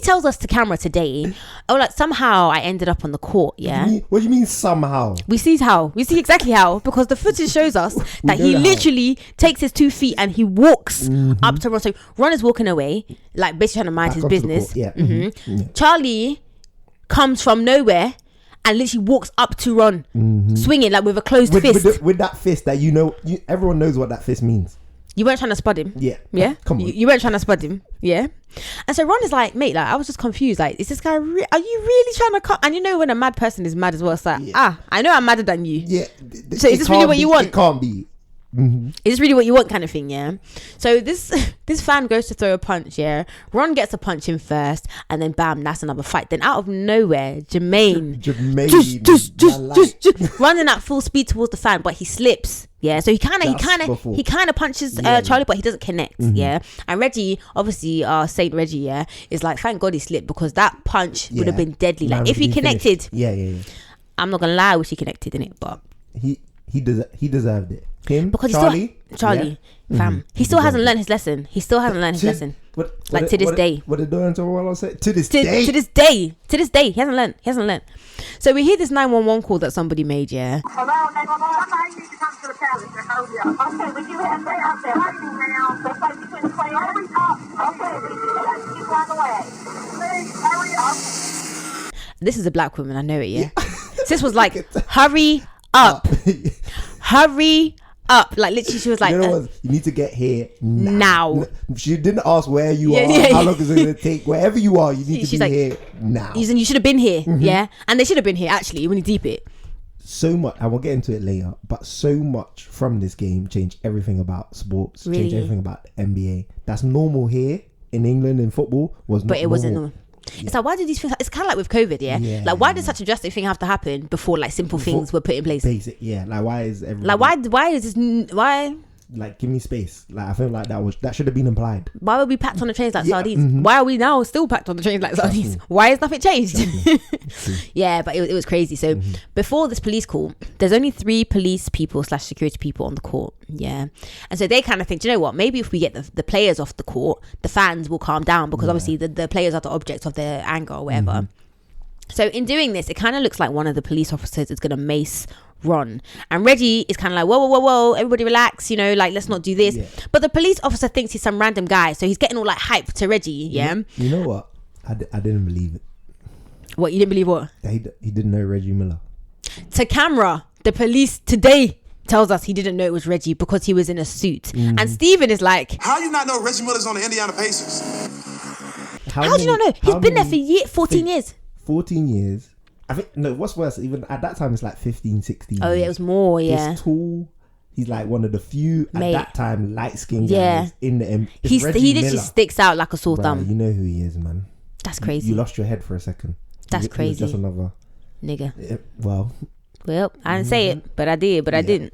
tells us to camera today, like somehow I ended up on the court. Yeah. What do you mean somehow? We see exactly how, because the footage shows us that he literally takes his 2 feet and he walks up to Ron. So Ron is walking away, like basically trying to mind his business. Yeah. Charlie comes from nowhere and literally walks up to Ron, swinging like with a closed fist. With that fist that everyone knows what that fist means. You weren't trying to spot him. Yeah. Come on. You weren't trying to spot him. Yeah. And so Ron is like, mate, like I was just confused. Like, is this guy? Are you really trying to come? And you know when a mad person is mad as well. It's like, I know I'm madder than you. Yeah. So is this really what you want? It can't be. Is this really what you want, kind of thing? Yeah. So this fan goes to throw a punch. Yeah. Ron gets a punch in first, and then bam, that's another fight. Then out of nowhere, Jermaine just running at full speed towards the fan, but he slips. Yeah, so he kind of punches Charlie, but he doesn't connect. Yeah, and Reggie, obviously, Saint Reggie, yeah, is like, thank God he slipped, because that punch would have been deadly. Like if he connected, finished. I'm not gonna lie, I wish he connected in it, but he deserved it. Him, because Charlie, fam, he still hasn't learned his lesson. To this day. What did Untold Wallace say? To this day, he hasn't learned. So we hear this 911 call that somebody made. Yeah. Hello, 911. I need to come to the palace. Okay, we do have play out there. Now, looks like we couldn't play. Hurry up. Okay, we keep on the way. Please, hurry up. This is a black woman. I know it. Yeah. Sis was like, hurry up, hurry up. Like literally, she was like, you need to get here now. She didn't ask where you are, how long is it going to take. Wherever you are, you need to be here now. You should have been here. Yeah, and they should have been here actually when you deep it. So much, and we'll get into it later, but so much from this game changed everything about sports, changed everything about the NBA. That's normal here in England in football, but it wasn't normal. It's like, why did these things, it's kind of like with COVID, like why did such a drastic thing have to happen before like simple things were put in place? Basic, like why is everyone, like why is this, why, like give me space. Like I feel like that should have been implied. Why were we packed on the trains like sardines? Why are we now still packed on the trains like sardines? Why has nothing changed? Yeah, but it was crazy. So before this police call, there's only 3 police people / security people on the court. Yeah, and so they kind of think, do you know what, maybe if we get the players off the court, the fans will calm down, because obviously the players are the object of their anger or whatever. So in doing this, it kind of looks like one of the police officers is going to mace Ron, and Reggie is kind of like, whoa, everybody relax, like let's not do this. But the police officer thinks he's some random guy, so he's getting all like hyped to Reggie. You know what, I didn't believe it. What, you didn't believe what? He didn't know Reggie Miller. To camera, the police today tells us he didn't know it was Reggie because he was in a suit. And Steven is like, how you not know Reggie Miller's on the Indiana Pacers? How do you not know? He's been there for 14 years. 14 years. I think, no, what's worse, even at that time, it's like 15, 16 Oh, yeah, it was more, yeah. He's tall. He's like one of the few, at that time, light-skinned guys in the... He literally sticks out like a sore thumb. You know who he is, man. That's crazy. You lost your head for a second. That's crazy. Just another... nigga. Well, I didn't say it, but I did, I didn't.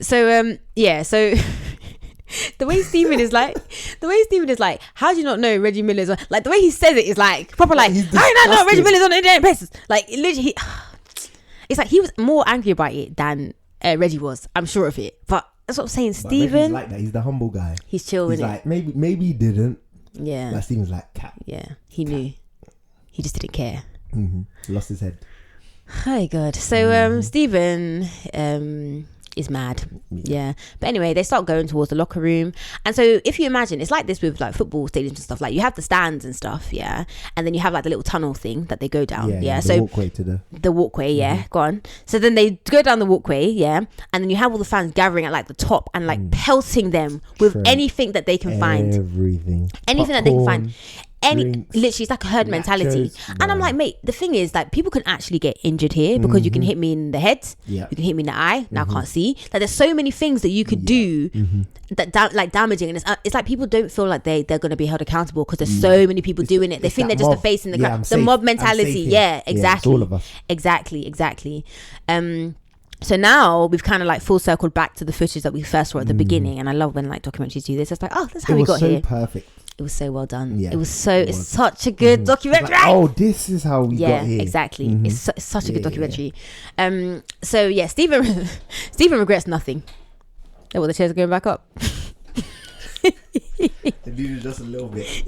So, so... the way Steven is like, how do you not know Reggie Miller's on, like the way he says it is like proper, like, how do you not know Reggie Miller's on the Indiana Pacers? Like literally, it's like he was more angry about it than Reggie was. I'm sure of it, but that's what I'm saying. Steven, like that. He's the humble guy. He's chill with it. Like maybe he didn't. Yeah. Like Steven's like cat. Yeah, he knew. He just didn't care. Lost his head. Oh God. So Steven is mad. Yeah. But anyway, they start going towards the locker room, and so if you imagine, it's like this with like football stadiums and stuff, like you have the stands and stuff, and then you have like the little tunnel thing that they go down, so the walkway to the walkway, go on. So then they go down the walkway, and then you have all the fans gathering at like the top and like pelting them with anything that they can find, everything that they can find, literally, it's like a herd mentality. And I'm like, mate, the thing is that people can actually get injured here because you can hit me in the head, you can hit me in the eye. Now I can't see. Like, there's so many things that you could do that like damaging, and it's like people don't feel like they're going to be held accountable because there's so many people doing it. They think they're just the face in the crowd. The mob mentality. Yeah, exactly. All of us. Exactly. So now we've kind of like full circled back to the footage that we first saw at the beginning, and I love when like documentaries do this. It's like, oh, that's how we got here. It was so perfect. It was so well done. Yeah, it's such a good documentary. Like, oh, this is how we got here. Exactly. It's such a good documentary. So yeah, Stephen regrets nothing. Oh, well, the chairs are going back up. The dude is just a little bit.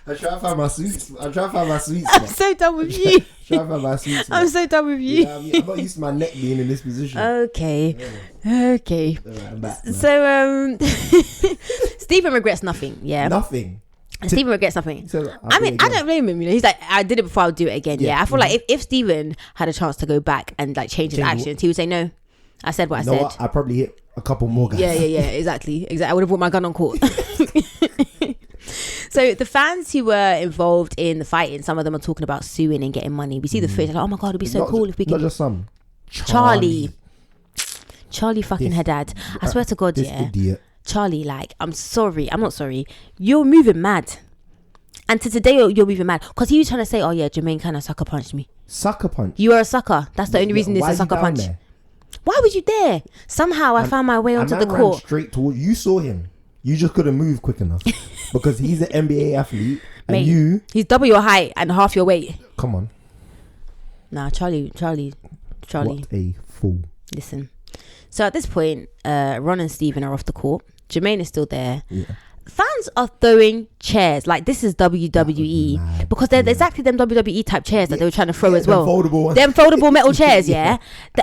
I'm trying to find my sweets. I'm so done with you. I'm so done with you. Yeah, I'm not used to my neck being in this position. Okay. Right, I'm back now. So Stephen regrets nothing. Yeah. Nothing. Stephen regrets nothing. I mean, I don't blame him. You know, he's like, I did it before, I'll do it again. Yeah. I feel like if Stephen had a chance to go back and like change his actions, he would say no. I said what I said. I probably hit a couple more guys. Yeah. Exactly. I would have brought my gun on court. So the fans who were involved in the fighting, some of them are talking about suing and getting money. We see the footage, like, oh my god, it'd be so cool if we could. Not just some. Charlie fucking Haddad. I swear to God, this idiot. Charlie, like, I'm not sorry. You're moving mad. And to today, you're moving mad. Because he was trying to say, oh yeah, Jermaine kind of sucker punched me. Sucker punch? You are a sucker. That's the only reason it's a sucker punch. There? Why was you there? Somehow I found my way onto the court. Ran straight towards you. Saw him. You just couldn't move quick enough because he's an NBA athlete and mate, he's double your height and half your weight. Come on. Nah, Charlie. What a fool. Listen. So at this point, Ron and Steven are off the court. Jermaine is still there. Yeah. Fans are throwing chairs like this is WWE because they're exactly them WWE type chairs that they were trying to throw as well. Them foldable metal chairs, that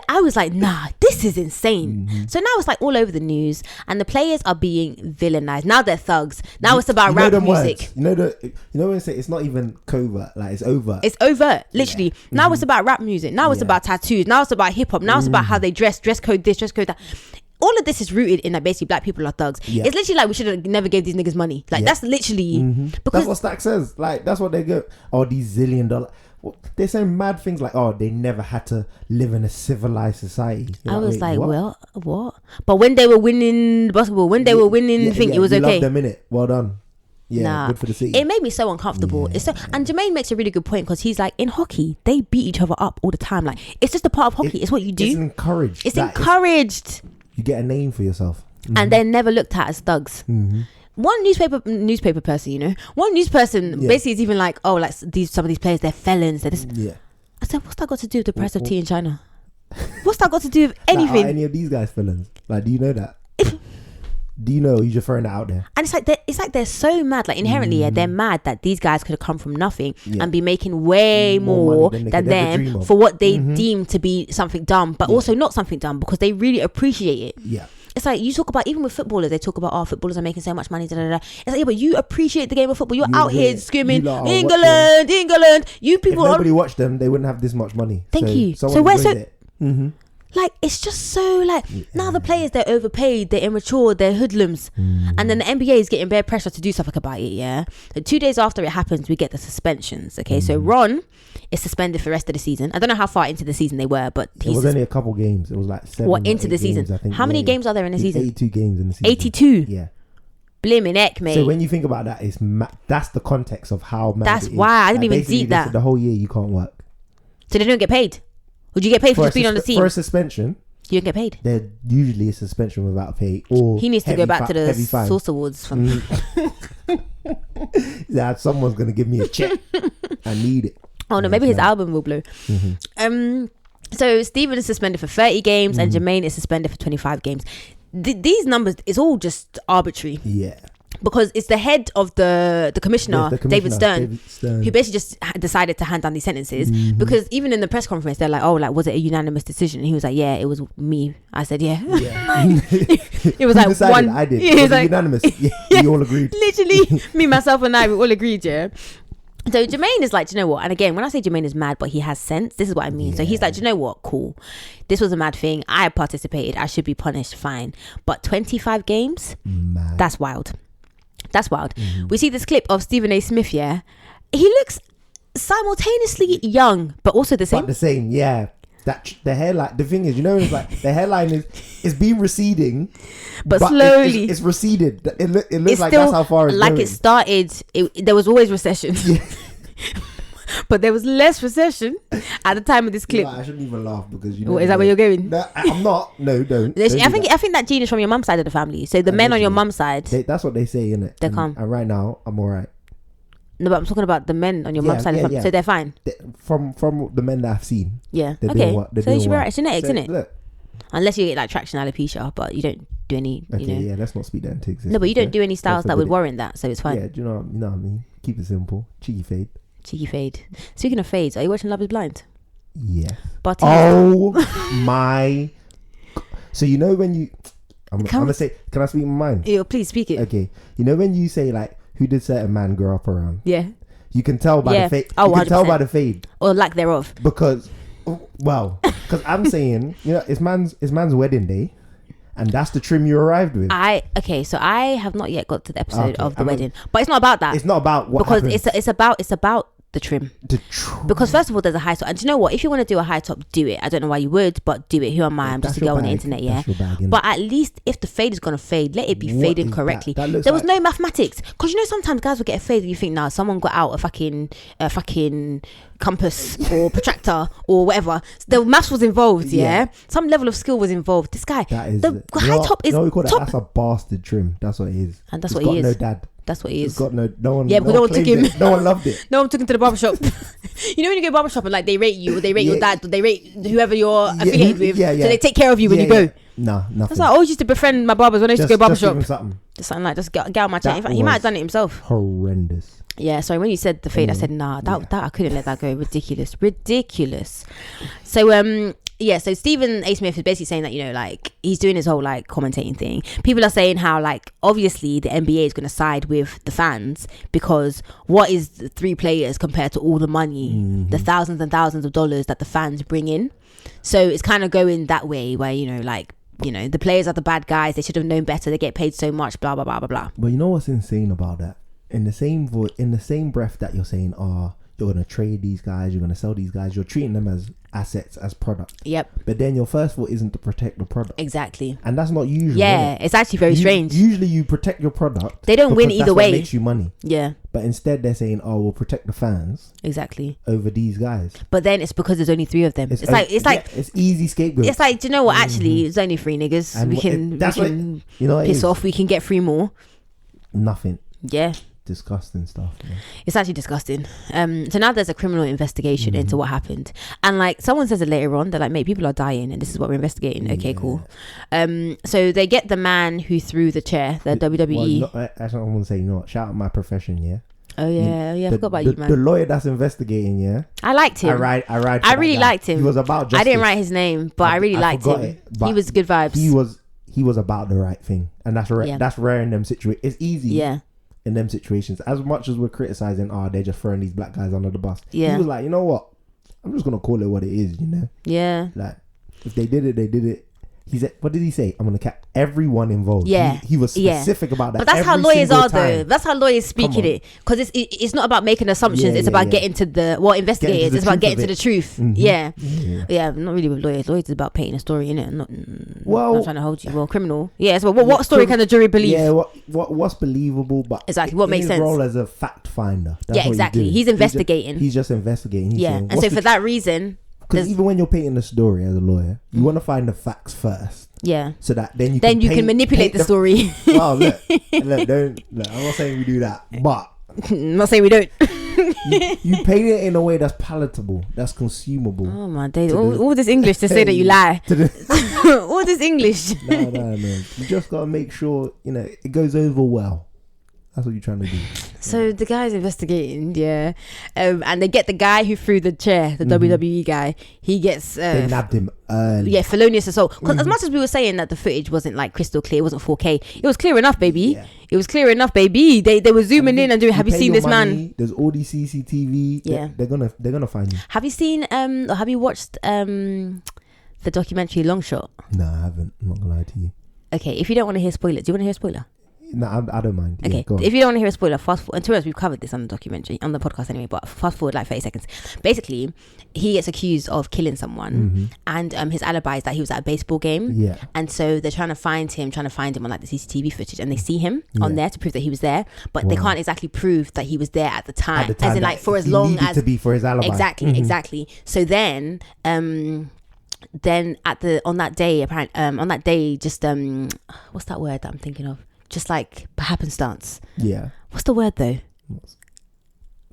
I was like, nah, this is insane. So now it's like all over the news, and the players are being villainized. Now they're thugs. Now it's about rap music. You know when I say it's not even covert, like it's overt. It's overt, literally. Now it's about rap music. Now it's about tattoos. Now it's about hip hop. Now it's about how they dress code this, dress code that. All of this is rooted in that basically black people are thugs. Yeah. It's literally like we should have never gave these niggas money. Like that's literally because that's what Stack says. Like that's what they go. Oh, these $1 zillion. Well, they're saying mad things like, oh, they never had to live in a civilized society. I was like, well, what? But when they were winning basketball, when they were winning, it was okay. Loved them in it. Well done. Yeah, good for the city. It made me so uncomfortable. And Jermaine makes a really good point because he's like, in hockey, they beat each other up all the time. Like it's just a part of hockey. It's what you do. It's encouraged. It's encouraged. You get a name for yourself. And they're never looked at as thugs. One newspaper person, one news person basically is even like, oh, like some of these players, they're felons. They're this. Yeah. I said, what's that got to do with the price of tea in China? What's that got to do with anything? Like, are any of these guys felons? Like, do you know that? Do you know? You're just throwing that out there. And it's like they're so mad. Like inherently, they're mad that these guys could have come from nothing and be making way more than them for what they deem to be something dumb, but also not something dumb because they really appreciate it. Yeah. It's like you talk about, even with footballers, they talk about, oh, footballers are making so much money. It's like, yeah, but you appreciate the game of football. You're out here screaming, England. You people. If nobody watched them, they wouldn't have this much money. Thank you. So where's it? Like it's just so like now the players, they're overpaid, they're immature, they're hoodlums, and then the NBA is getting bare pressure to do something about it. Yeah, so 2 days after it happens, we get the suspensions. Okay, so Ron is suspended for the rest of the season. I don't know how far into the season they were, but it was only a couple games. It was like 7. What into the season? Games, I think. How many games are there in the season? 82 games in the season. 82. Yeah. Blimmin' heck, mate. So when you think about that, that's the context of how mad that's it is. why I didn't even see that. The whole year you can't work. So they don't get paid. Would you get paid for just being on the team? For a suspension. You don't get paid. They're usually a suspension without pay, or he needs to go back to the Source Awards. Yeah, someone's gonna give me a check. I need it. Oh no, maybe his album will blow. So Steven is suspended for 30 games and Jermaine is suspended for 25 games. These numbers is all just arbitrary. Yeah. Because it's the head of the commissioner, David Stern, who basically just decided to hand down these sentences. Because even in the press conference, they're like, oh, like, was it a unanimous decision? And he was like, yeah, it was me. I said, yeah. It was like decided? I did. It was like, unanimous. We all agreed. Literally, me, myself, and I, we all agreed, yeah. So Jermaine is like, do you know what? And again, when I say Jermaine is mad, but he has sense, this is what I mean. Yeah. So he's like, do you know what? Cool. This was a mad thing. I participated. I should be punished. Fine. But 25 games, mad. That's wild. That's wild. We see this clip of Stephen A. Smith. Yeah, he looks simultaneously young, but also the same. But the same, yeah. That the hairline. The thing is, you know, it's like the hairline is being receding, but slowly it's receded. It looks like still, that's how far it's like going. It started. There was always recession, but there was less recession at the time of this clip. I shouldn't even laugh because you know. Is that where you're going? No, I'm not. No, don't. I think that gene is from your mum's side of the family. So the men on your mum's side, that's what they say, innit? They're calm. And right now, I'm alright. No, but I'm talking about the men on your mum's side of the family. So they're fine. From the men that I've seen. Yeah. Okay. So you should be right. It's genetics, isn't it? Look. Unless you get like traction alopecia, but you don't do any. Okay, you know. yeah. Let's not speak that into existence. No, but you don't do any styles that would warrant that, so it's fine. Yeah. Do you know what I mean? Keep it simple. Cheeky fade. Cheeky fade. Speaking of fades, are you watching Love Is Blind? Yeah. But oh my. So you know when you, I'm gonna say, can I speak my mind? Yeah, please speak it. Okay. You know when you say like, who did certain man grow up around? Yeah. You can tell by the fade. Oh, you can tell by the fade or lack thereof. Because I'm saying, you know, it's man's wedding day. And that's the trim you arrived with. So I have not yet got to the episode of the wedding, but it's not about that. It's not about what because happens. it's about the trim. Because first of all, there's a high top, and do you know what? If you want to do a high top, do it. I don't know why you would, but do it. Who am I? I'm just a girl on the internet, yeah. But at least if the fade is gonna fade, let it be fading correctly. There was no mathematics, because you know sometimes guys will get a fade and you think, nah, someone got out a fucking compass or protractor or whatever. The maths was involved, yeah. Some level of skill was involved. This guy, the high top is top. That's a bastard trim. That's what it is. And that's what he is. No dad. That's what he is. He's got no one. Yeah, because no one took him. No one loved it. No one took him to the barbershop. You know when you go barbershop and like they rate you, or they rate your dad, or they rate whoever you're affiliated with, so they take care of you when you go. Nah, nothing. That's why I always used to befriend my barbers when I used to go barbershop. Just something. Just something like, just get out my chain. In fact, he might have done it himself. Horrendous. Yeah, sorry, when you said the fade, I said, nah, that I couldn't let that go. Ridiculous. So, so Stephen A. Smith is basically saying that, you know, like, he's doing his whole, like, commentating thing. People are saying how, like, obviously the NBA is going to side with the fans because what is the 3 players compared to all the money, the thousands and thousands of dollars that the fans bring in? So it's kind of going that way where, you know, like, you know, the players are the bad guys. They should have known better. They get paid so much, blah, blah, blah, blah, blah. But you know what's insane about that? In the same breath that you're saying, you're going to trade these guys, you're going to sell these guys, you're treating them as assets, as product. Yep. But then your first thought isn't to protect the product. Exactly. And that's not usual. Yeah, it's actually very strange. Usually you protect your product. They don't win either way. What makes you money. Yeah. But instead they're saying, we'll protect the fans. Exactly. Over these guys. But then it's because there's only 3 of them. It's like it's easy scapegoat. It's like, do you know what? Actually, it's only 3 niggas. And we can you know, piss off. We can get 3 more. Nothing. Yeah. Disgusting stuff, man. It's actually disgusting. So now there's a criminal investigation into what happened, and like someone says it later on, they're like, mate, people are dying and this is what we're investigating. Okay, cool. So they get the man who threw the chair, the WWE. That's what I want to say. You know what, shout out my profession. Oh yeah, I forgot about you, man. The lawyer that's investigating, I liked him. I really liked him. He was about justice. I didn't write his name, but I really liked him. He was good vibes. He was about the right thing, and that's rare. That's rare in them situations. It's easy. Yeah. In them situations, as much as we're criticizing, they're just throwing these black guys under the bus. Yeah. He was like, you know what? I'm just gonna call it what it is, you know? Yeah. Like, if they did it, they did it. He said, what did he say? I'm gonna cap everyone involved. Yeah. He was specific about that. But that's how lawyers are, though. That's how lawyers speak it. Because it's not about making assumptions. It's about getting to investigators. It's about getting to the truth. Mm-hmm. Yeah. Not really with lawyers. Lawyers is about painting a story, innit? I'm not trying to hold you. Well, criminal. Yeah. So what story can the jury believe? Yeah. What's believable? But exactly. What makes sense? His role as a fact finder. Yeah. Exactly. He's investigating. He's just investigating. He's saying, and so for that reason, because even when you're painting a story as a lawyer, you want to find the facts first. Yeah. So that then you can manipulate the story. Well, look, I'm not saying we do that, but I'm not saying we don't. you paint it in a way that's palatable, that's consumable. Oh my days! All this English to say that you lie. All this English. No. You just gotta make sure it goes over well. That's what you're trying to do. So the guy's investigating, and they get the guy who threw the chair, the WWE guy. He gets they nabbed him early. Yeah, felonious assault. Because as much as we were saying that the footage wasn't like crystal clear, it wasn't 4K. It was clear enough, baby. Yeah. It was clear enough, baby. They were zooming in and doing. Have you seen this man? There's all these CCTV. Yeah, they're gonna find you. Have you seen or have you watched the documentary Long Shot? No, I haven't. I'm not gonna lie to you. Okay, if you don't want to hear spoilers, do you want to hear a spoiler? No, I don't mind. Okay, yeah, go on. If you don't want to hear a spoiler, fast forward. And to us, we've covered this on the documentary, on the podcast anyway, but fast forward like 30 seconds. Basically, he gets accused of killing someone, and his alibi is that he was at a baseball game. Yeah. And so they're trying to find him on like the CCTV footage, and they see him on there to prove that he was there, but they can't exactly prove that he was there at the time, as in like for as long as to be for his alibi. Exactly. So then on that day, just what's that word that I'm thinking of? Just like happenstance. Yeah. What's the word though?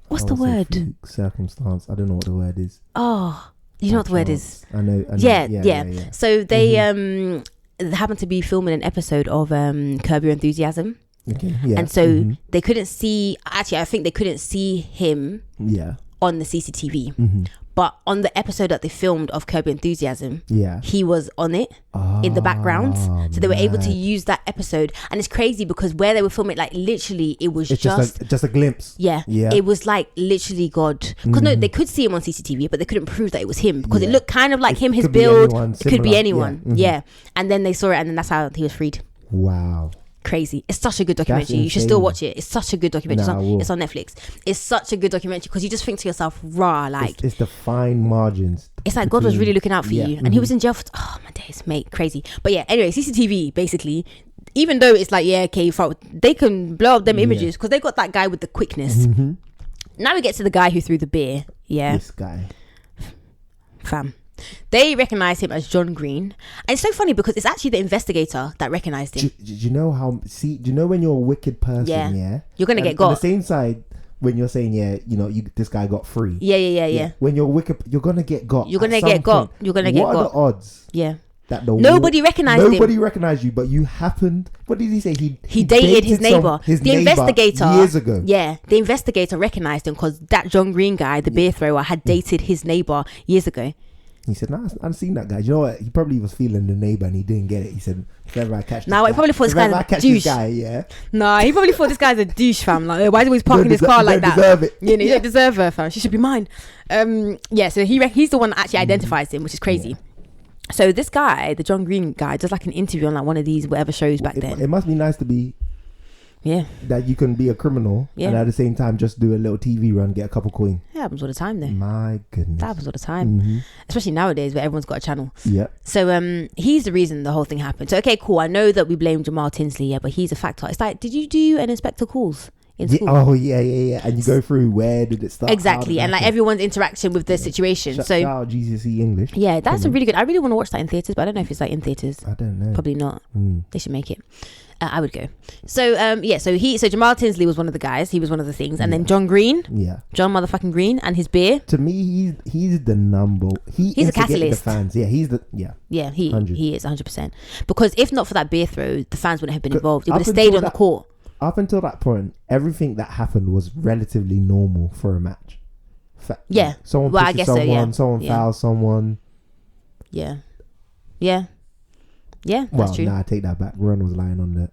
What's the word? Circumstance. I don't know what the word is. Oh, you know what the word is? I know. Yeah. So they happened to be filming an episode of Curb Your Enthusiasm. Okay. Yeah. And so they couldn't see. Actually, I think they couldn't see him. Yeah. On the CCTV. But on the episode that they filmed of Curb Your Enthusiasm, he was on it in the background. So they were able to use that episode. And it's crazy because where they were filming, like literally, it was just a glimpse. Yeah. It was like literally God. Because no, they could see him on CCTV, but they couldn't prove that it was him because it looked kind of like him, his build. It could be anyone. Yeah. And then they saw it, and then that's how he was freed. Wow. Crazy. It's such a good documentary. You should still watch it. It's such a good documentary. It's on Netflix. It's such a good documentary because you just think to yourself, like it's the fine margins. It's like God was really looking out for you, and he was in jail for my days, mate, crazy. But yeah, anyway, CCTV basically, even though it's like they can blow up them images because they got that guy with the quickness. Now we get to the guy who threw the beer. Yeah, this guy, fam. They recognized him as John Green, and it's so funny because it's actually the investigator that recognized him. Do you know how? Do you know when you're a wicked person? Yeah, you're gonna get got. On the same side, when you're saying this guy got free. Yeah. When you're wicked, you're gonna get got. You're gonna get got. You're gonna get got. What are the odds? Yeah. That nobody recognized him. Nobody recognized you, but you happened. What did he say? He dated his neighbor. The investigator years ago. Yeah, the investigator recognized him because that John Green guy, the beer thrower, had dated his neighbor years ago. He said, "No, I've seen that guy." You know what? He probably was feeling the neighbor and he didn't get it. He said, "If ever I catch this guy." He probably thought this guy's a douche. He probably thought this guy's a douche, fam. Like, why is he always parking his car like that? Deserve it. You don't deserve her, fam. She should be mine. So he's the one that actually identifies him, which is crazy. So this guy, the John Green guy, does like an interview on like one of these whatever shows back then. It must be nice to be. Yeah. That you can be a criminal and at the same time just do a little TV run, get a couple coin. It happens all the time though. My goodness. That happens all the time. Especially nowadays where everyone's got a channel. Yeah. So he's the reason the whole thing happened. So okay, cool. I know that we blame Jamal Tinsley, but he's a factor. It's like, did you do an inspector calls in school? Oh yeah. And you go through where did it start? Exactly. And like everyone's interaction with the situation. Shout out GCSE English. Yeah, that's a really good. I really want to watch that in theatres, but I don't know if it's like in theatres. I don't know. Probably not. They should make it. I would go. So so Jamal Tinsley was one of the guys. He was one of the things, and then John Green. Yeah. John motherfucking Green and his beer. To me, he's the number. He's a catalyst. The fans. Yeah, he is 100%. Because if not for that beer throw, the fans wouldn't have been involved. It would have stayed on the court. Up until that point, everything that happened was relatively normal for a match. Someone pushes someone, someone fouls someone. Yeah, that's true. Nah, I take that back. Ron was lying on the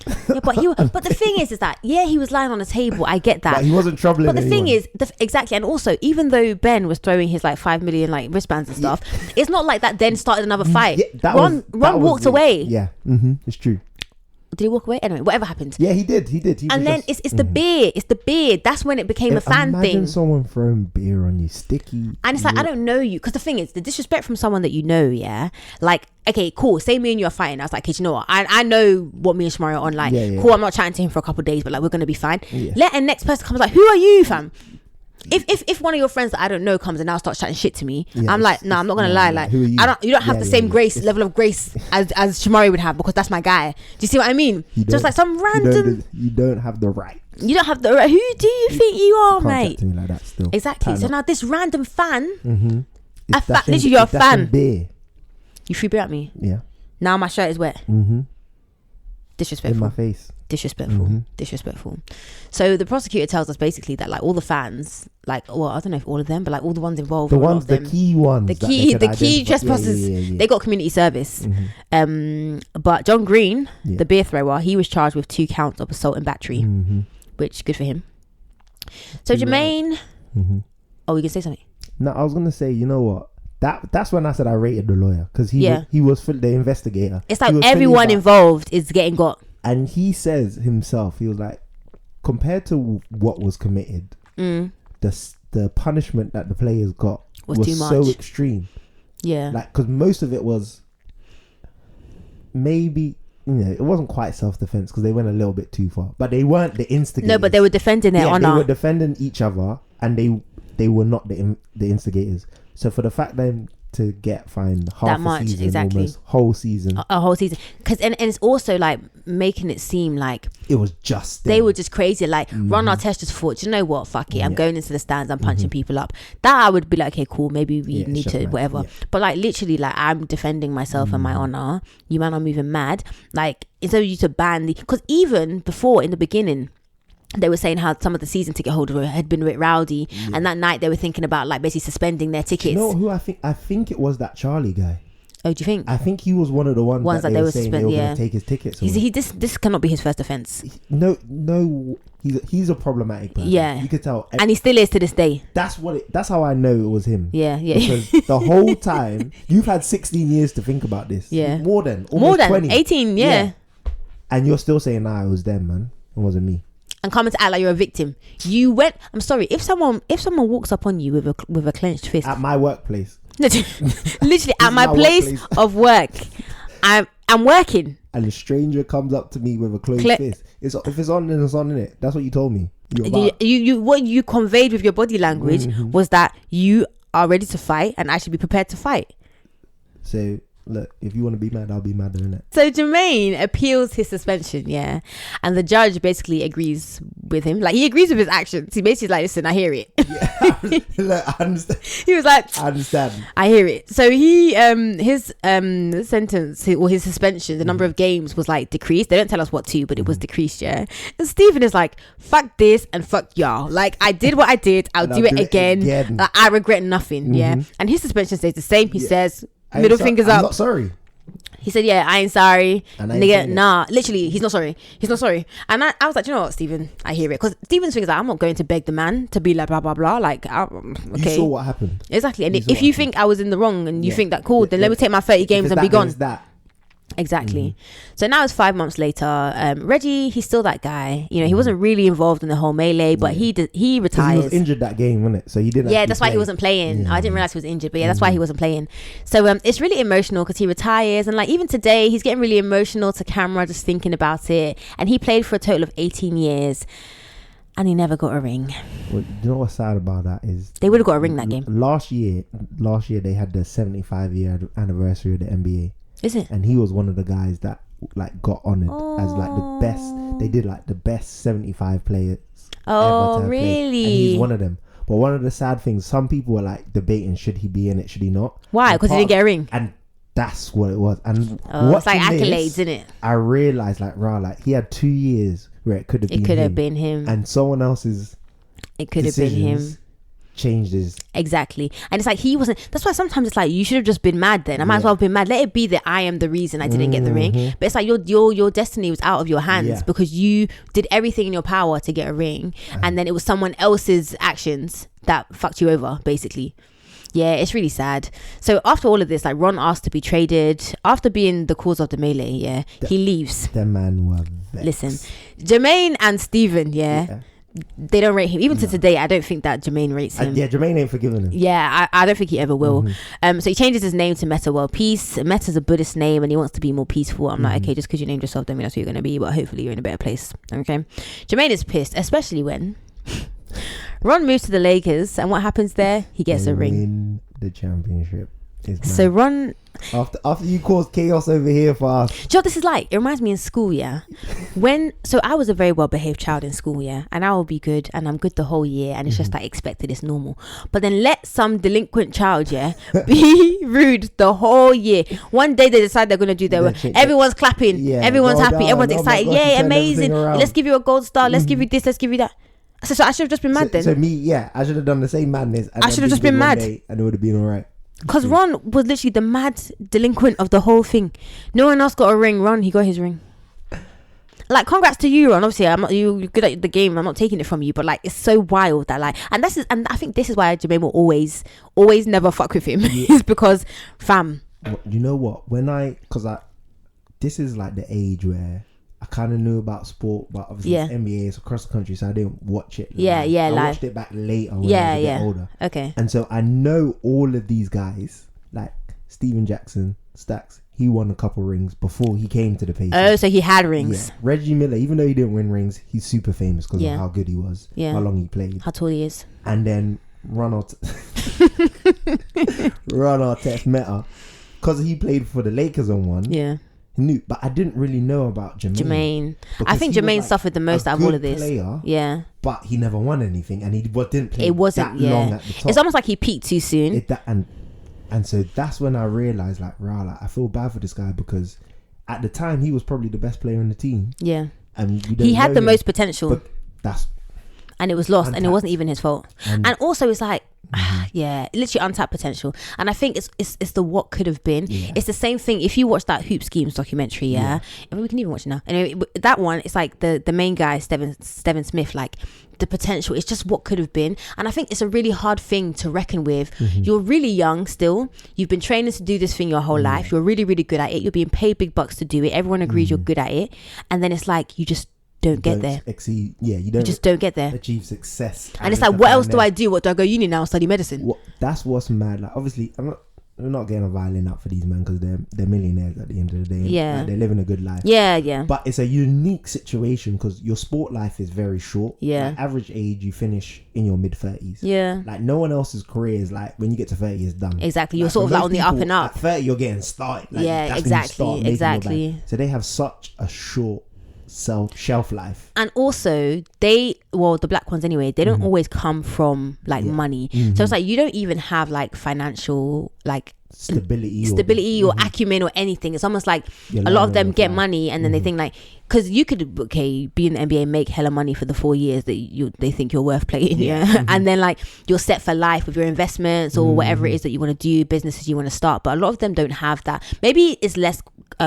Yeah, but the thing is that he was lying on the table. I get that. But he wasn't troubling anyone. But the thing is, exactly, and also even though Ben was throwing his like 5 million like wristbands and stuff, it's not like that. Then started another fight. Yeah, Ron walked away. Yeah, it's true. Did he walk away? Anyway, whatever happened. Yeah, he did. And then it's the beer. It's the beer. That's when it became a fan thing. Imagine someone throwing beer on you, sticky. And it's like, I don't know you. Because the thing is, the disrespect from someone that you know, yeah? Like, okay, cool. Say me and you are fighting. I was like, okay, you know what? I know what me and Shomari are on. Like, cool, I'm not chatting to him for a couple of days, but like, we're going to be fine. Yeah. Let a next person come like, who are you, fam? If one of your friends that I don't know comes and now starts chatting shit to me, I'm like, nah, I'm not gonna lie. Like, you don't have the same level of grace as Shomari would have because that's my guy. Do you see what I mean? Just like some random. You don't have the right. You don't have the right. Who do you think you are, mate? To me like that still. Exactly. So now this random fan, literally you're a fan. Beer. You threw beer at me. Yeah. Now my shirt is wet. Disrespectful. In my face. Disrespectful. So the prosecutor tells us basically that like all the fans, like, well, I don't know if all of them, but like all the ones involved, the key ones, the key trespassers, they got community service. But John Green, the beer thrower, he was charged with 2 counts of assault and battery, which good for him. So Jermaine, oh, you can say something? No, I was gonna say, you know what? That's when I said I rated the lawyer because he was the investigator. It's like everyone involved is getting got. And he says himself, he was like, compared to what was committed, the punishment that the players got was too much. so extreme. Yeah. Like, because most of it was maybe, it wasn't quite self-defense because they went a little bit too far. But they weren't the instigators. No, but they were defending their honor. They were defending each other, and they were not the instigators. So for the fact them to get fined half a season, exactly. Almost whole season, a whole season, because and it's also like making it seem like it was just they were just crazy. Like Ron Artest just thought, you know what, fuck it, I'm going into the stands, I'm punching people up. That I would be like, okay, cool, maybe we need to whatever. But like literally, like I'm defending myself and my honor. You man are moving mad. Like instead of you to ban because even before in the beginning, they were saying how some of the season ticket holders had been a bit rowdy, and that night they were thinking about like basically suspending their tickets. You know who I think? I think it was that Charlie guy. Oh, do you think? I think he was one of the ones that they were saying they were going to take his tickets. This cannot be his first offence. No, he's a problematic person. Yeah, you could tell, and he still is to this day. That's how I know it was him. Yeah. Because the whole time you've had 16 years to think about this. Yeah, more than 20. 18. Yeah, and you're still saying, "Nah, it was them, man. It wasn't me." And coming to act like you're a victim. You went. I'm sorry. If someone walks up on you with a clenched fist at my workplace, literally at my place of work, I'm working, and a stranger comes up to me with a closed fist. If it's on, then it's on, innit? That's what you told me. You what you conveyed with your body language was that you are ready to fight and actually be prepared to fight. So. Look, if you want to be mad, I'll be mad, innit? So Jermaine appeals his suspension, and the judge basically agrees with him. Like he agrees with his actions. He basically like, listen, I hear it. Look, I understand. He was like, I understand. I hear it. So he his sentence or his suspension, the number of games was like decreased. They don't tell us what to, but it was decreased, And Stephen is like, fuck this and fuck y'all. Like I did what I did. I'll do it again. Like, I regret nothing. And his suspension stays the same. He says. Middle fingers up. I'm not sorry. He said, I ain't sorry. Nigga, nah. Literally, he's not sorry. And I was like, you know what, Stephen? I hear it. Because Stephen's figures like, I'm not going to beg the man to be like, blah, blah, blah. Like, okay. You saw what happened. Exactly. And if you think I was in the wrong and you think that, cool, then let me take my 30 games and be gone. Exactly. So now it's 5 months later. Reggie, he's still that guy. He wasn't really involved in the whole melee, but he retires. He was injured that game, wasn't it? So he didn't. Yeah, that's why he wasn't playing. I didn't realize he was injured, but that's why he wasn't playing. So it's really emotional because he retires, and like even today, he's getting really emotional to camera just thinking about it. And he played for a total of 18 years. And he never got a ring. Well, you know what's sad about that is they would have got a ring that game. Last year they had the 75-year anniversary of the NBA. Is it? And he was one of the guys that like got honored as like the best. They did like the best 75 players. Oh, really? And he's one of them. But one of the sad things, some people were like debating, should he be in it, should he not? Why? Because he didn't get a ring. And that's what it was. And it's like accolades, isn't it? I realized like he had 2 years where it could have been him. And someone else's it could have been him. Changed his exactly. And it's like he wasn't. That's why sometimes it's like you should have just been mad then. I might as well have been mad. Let it be that I am the reason I didn't get the ring. But it's like your destiny was out of your hands because you did everything in your power to get a ring, and then it was someone else's actions that fucked you over basically. Yeah, it's really sad. So after all of this, like Ron asked to be traded after being the cause of the melee. He leaves. The man was vexed. Listen, Jermaine and Stephen they don't rate him. Even to today, I don't think that Jermaine rates him. Jermaine ain't forgiving him. Yeah, I don't think he ever will. So he changes his name to Meta World Peace. Meta's a Buddhist name and he wants to be more peaceful. I'm like, okay, just because you named yourself don't mean that's who you're going to be, but hopefully you're in a better place. Okay. Jermaine is pissed, especially when Ron moves to the Lakers, and what happens there? He gets a ring. Win the championship. So Ron, after you caused chaos over here for us. Do you know what this is like? It reminds me in school, so I was a very well behaved child in school, and I will be good, and I'm good the whole year, and it's just like expected, it's normal. But then let some delinquent child, be rude the whole year. One day they decide they're gonna do their work. Everyone's clapping, everyone's happy, everyone's excited. Yay, amazing! Let's give you a gold star. Let's give you this. Let's give you that. So I should have just been mad then. So me, I should have done the same madness. I should have just been mad, and it would have been alright. Because Ron was literally the mad delinquent of the whole thing. No one else got a ring. Ron, he got his ring. Like, congrats to you, Ron. Obviously, you're good at the game. I'm not taking it from you, but like, it's so wild that like, and I think this is why Jermaine will always never fuck with him. Is because, fam. You know what? This is like the age where I kind of knew about sport, but obviously it's NBA, it's across the country, so I didn't watch it. I watched it back later when I was a bit older. Okay. And so I know all of these guys, like Steven Jackson, Stacks. He won a couple rings before he came to the Pacers. Oh, so he had rings. Yeah. Reggie Miller, even though he didn't win rings, he's super famous because of how good he was, how long he played, how tall he is. And then Ron Artest Meta, because he played for the Lakers on one. Yeah. Knew, but I didn't really know about Jermaine. I think Jermaine suffered the most out of all of this. Player, yeah. But he never won anything, and he didn't play long at the top. It's almost like he peaked too soon. And so that's when I realized, like, I feel bad for this guy, because at the time he was probably the best player in the team. Yeah. And he had the most potential. But and it was lost, and it wasn't even his fault. And also, it's like, literally untapped potential. And I think it's the what could have been. Yeah. It's the same thing. If you watch that Hoop Schemes documentary, I mean, we can even watch it now. Anyway, that one, it's like the main guy, Steven Smith, like, the potential, it's just what could have been. And I think it's a really hard thing to reckon with. You're really young still, you've been training to do this thing your whole life, you're really, really good at it, you're being paid big bucks to do it, everyone agrees you're good at it, and then it's like you just don't get there. You just don't get there, achieve success. And it's like, what else do I do? What do I go uni now and study medicine? That's what's mad. Like, obviously I'm not getting a violin up for these men, because they're millionaires at the end of the day. Like, they're living a good life. But it's a unique situation, because your sport life is very short. Like, average age, you finish in your mid-30s. Like, no one else's career is like, when you get to 30, it's done. Exactly. You're sort of like on the up and up. At 30, you're getting started. Like, exactly. So they have such a short shelf life. And also, the black ones anyway, they don't always come from like money. So it's like, you don't even have like financial like stability or acumen or anything. It's almost like a lot of them get money, and then they think like, because you could be in the NBA, make hella money for the 4 years that they think you're worth playing, and then like you're set for life with your investments or whatever it is that you want to do, businesses you want to start. But a lot of them don't have that. Maybe it's less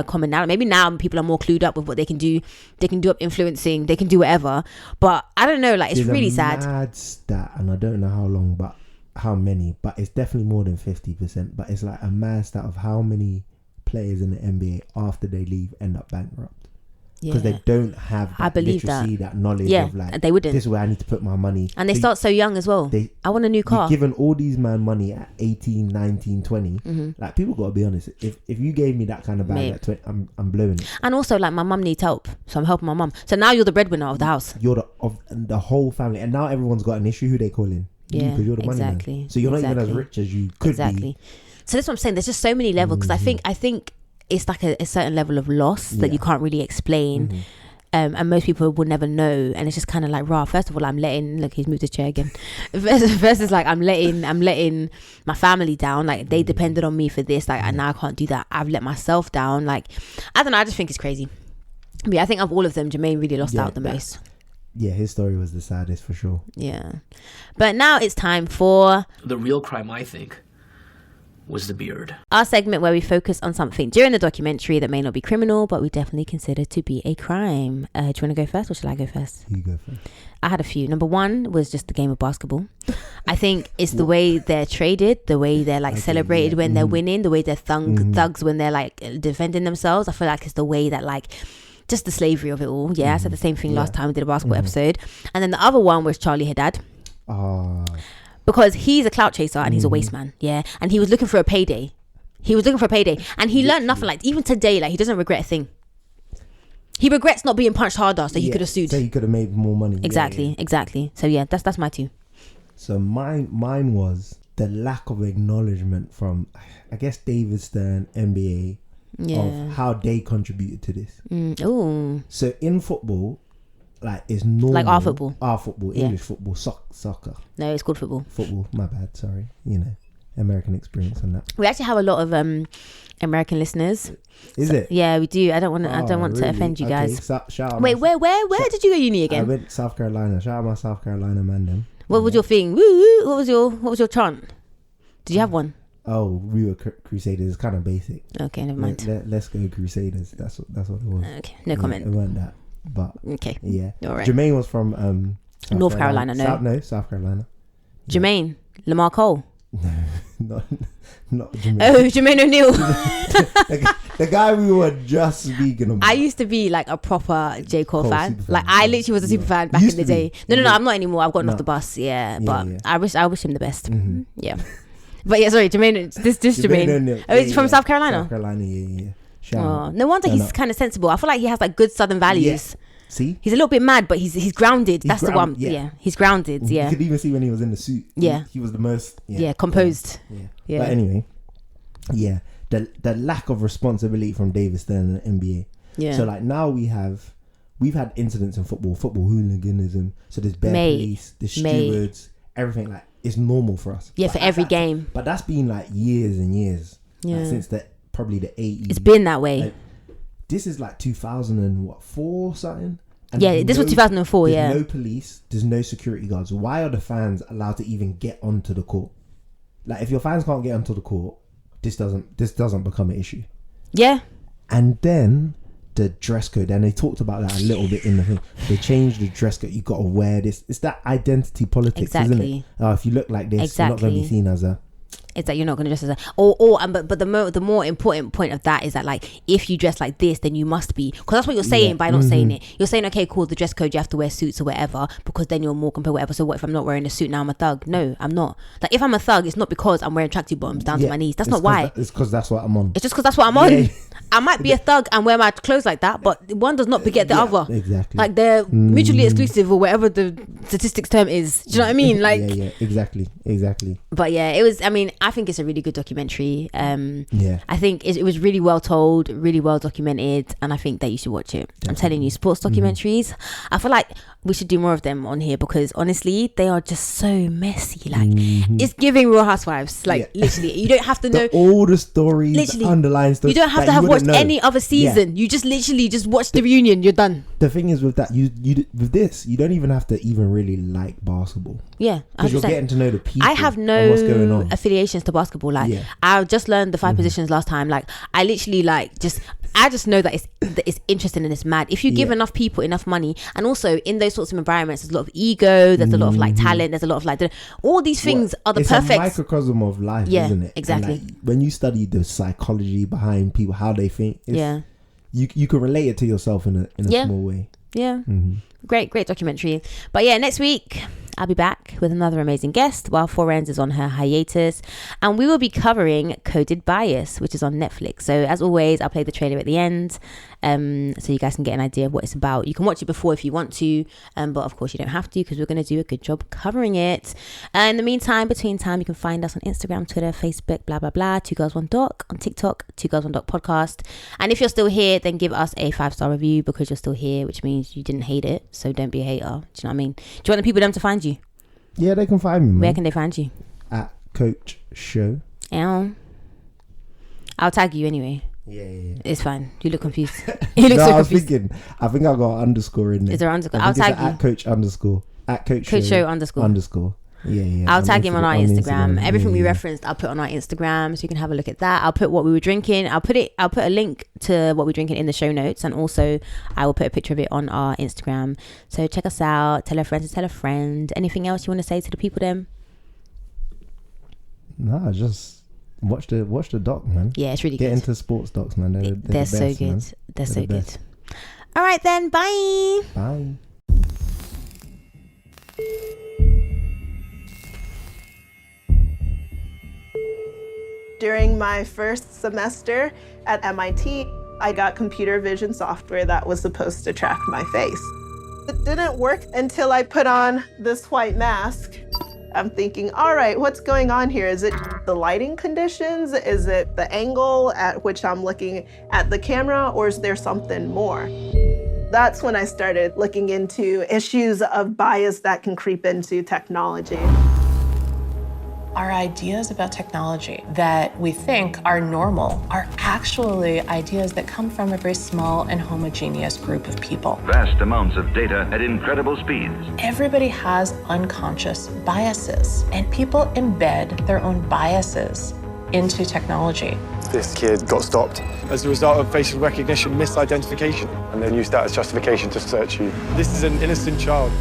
common now. Maybe now people are more clued up with what they can do. They can do up influencing, they can do whatever. But I don't know, like, it's really sad. Mad stat, and I don't know how long, but how many, but it's definitely more than 50%. But it's like a mad stat of how many players in the NBA after they leave end up bankrupt, because they don't have that literacy, that knowledge of like, they wouldn't. This is where I need to put my money. And they start so young as well. I want a new car. Given all these man money at 18, 19, 20, like, people got to be honest. If you gave me that kind of bag at 20, I'm blowing it. And also, like, my mum needs help, so I'm helping my mum. So now you're the breadwinner of the house. You're of the whole family, and now everyone's got an issue. Who they call in? Because you're the money man. So you're not even as rich as you could be. So that's what I'm saying. There's just so many levels, because I think it's like a certain level of loss that you can't really explain. And most people will never know, and it's just kind of like, first of all, I'm letting, look, he's moved his chair again. First is like, I'm letting my family down, like, they depended on me for this, like, and now I can't do that. I've let myself down, like, I don't know, I just think it's crazy. But I think of all of them, Jermaine really lost out the most. Yeah, his story was the saddest for sure. Yeah. But now it's time for the real crime, I think, was the beard. Our segment where we focus on something during the documentary that may not be criminal, but we definitely consider to be a crime. Do you want to go first, or shall I go first? You go first. I had a few. Number one was just the game of basketball. I think it's the way they're traded, the way they're like celebrated when they're winning, the way they're thugs when they're like defending themselves. I feel like it's the way that, like, just the slavery of it all. I said the same thing last time we did a basketball episode. And then the other one was Charlie Haddad. Because he's a clout chaser and he's a waste man. And he was looking for a payday. And he learned nothing. Like, even today, like, he doesn't regret a thing. He regrets not being punched harder, so he could have sued. So he could have made more money. Exactly. So that's my two. So mine was the lack of acknowledgement from, I guess, David Stern, NBA, of how they contributed to this. So in football, like, it's normal. Like our football, English football, soccer. No, it's called football. Football, my bad, sorry. American experience on that. We actually have a lot of American listeners. Is it? Yeah, we do. I don't want to offend you guys. Shout out. Wait, where did you go uni again? I went to South Carolina. Shout out my South Carolina man then. What was your thing? Woo woo. What was your chant? Did you have one? Oh, we were Crusaders. It's kind of basic. Okay, never mind. Let's go Crusaders. That's what it was. Okay, no comment. It wasn't that, but okay. Yeah. All right. Jermaine was from North Carolina. South Carolina. Jermaine, Lamar Cole. not Jermaine. Oh, Jermaine O'Neal. the guy we were just speaking about. I used to be like a proper J. Cole fan. Like I literally was a super fan back in the day. No, I'm not anymore. I've gotten off the bus. But I wish him the best. Mm-hmm. Yeah. But yeah, sorry, Jermaine. This Jermaine. Oh, he's from South Carolina. South Carolina, yeah. No wonder he's kind of sensible. I feel like he has like good Southern values. Yeah. See, he's a little bit mad, but he's grounded. That's the one. Yeah, he's grounded. Yeah, you could even see when he was in the suit. Yeah, he was the most. Composed. Yeah. But anyway, the lack of responsibility from David Stern and the NBA. Yeah. So like now we've had incidents in football hooliganism. So there's police, there's stewards, everything like it's normal for us. Yeah, but for every game. But that's been like years and years. Yeah. Like, since probably the 80s. It's been that way. Like, this is like 2004 something. And this was 2004. There's no police. There's no security guards. Why are the fans allowed to even get onto the court? Like if your fans can't get onto the court, this doesn't become an issue. Yeah. And then the dress code, and they talked about that a little bit in the thing. They changed the dress code. You got to wear this. It's that identity politics, isn't it? If you look like this, you're not going to be seen as a. It's that you're not going to dress as a but the more important point of that is that like if you dress like this then you must be, because that's what you're saying by not saying it. You're saying okay cool, the dress code, you have to wear suits or whatever because then you're more compared whatever. So what if I'm not wearing a suit, now I'm a thug? No, I'm not. Like if I'm a thug, it's not because I'm wearing tracksuit bottoms down to my knees. That's not why. It's because that's what I'm on. It's just because that's what I'm on. I might be a thug and wear my clothes like that, but one does not beget the other. Exactly. Like they're mutually exclusive or whatever the statistics term is. Do you know what I mean? Like exactly. But yeah, it was. I mean, I think it's a really good documentary. I think it was really well told, really well documented, and I think that you should watch it. Definitely. I'm telling you, sports documentaries. I feel like we should do more of them on here because honestly, they are just so messy. Like it's giving Real Housewives. Like literally, you don't have to know all the stories, literally, the underlying stories. You don't have to have watched any other season. You just literally just watch the reunion. You're done. The thing is with that, you with this, you don't even have to even really like basketball. Yeah, because you're getting to know the people. I have no affiliations to basketball. Like I just learned the 5 positions last time. Like I literally I just know that it's interesting and it's mad. If you give enough people enough money, and also in those sorts of environments, there's a lot of ego, there's a lot of like talent, there's a lot of like all these things are the perfect. It's a microcosm of life, isn't it? Exactly. And, like, when you study the psychology behind people, how they think, you can relate it to yourself in a small way. Yeah. Great documentary. But yeah, next week I'll be back with another amazing guest while Forens is on her hiatus, and we will be covering Coded Bias, which is on Netflix. So as always, I'll play the trailer at the end, so you guys can get an idea of what it's about. You can watch it before if you want to, but of course you don't have to because we're going to do a good job covering it. In the meantime, between time, you can find us on Instagram, Twitter, Facebook, blah blah blah, 2 Girls 1 Doc, on TikTok, 2 Girls 1 Doc podcast. And if you're still here, then give us a 5-star review because you're still here, which means you didn't hate it. So don't be a hater. Do you know what I mean? Do you want the people them to find you? Yeah, they can find me, man. Where can they find you? At Coach Show. I'll tag you anyway. Yeah. It's fine. You look confused. You look so confused. I think I got an underscore in there. Is there underscore? I'll tag you. At Coach underscore. At Coach Show underscore. Yeah. I'll tag him on our Instagram. Everything we referenced, I'll put on our Instagram so you can have a look at that. I'll put what we were drinking. I'll put a link to what we're drinking in the show notes, and also I will put a picture of it on our Instagram. So check us out. Tell a friend to tell a friend. Anything else you want to say to the people then? No, just watch the doc, man. Yeah, it's really good. Get into sports docs, man. They're the best, so good. Man. They're so good. All right then. Bye. Bye. During my first semester at MIT, I got computer vision software that was supposed to track my face. It didn't work until I put on this white mask. I'm thinking, all right, what's going on here? Is it the lighting conditions? Is it the angle at which I'm looking at the camera, or is there something more? That's when I started looking into issues of bias that can creep into technology. Our ideas about technology that we think are normal are actually ideas that come from a very small and homogeneous group of people. Vast amounts of data at incredible speeds. Everybody has unconscious biases, and people embed their own biases into technology. This kid got stopped as a result of facial recognition misidentification, and then used that as justification to search you. This is an innocent child.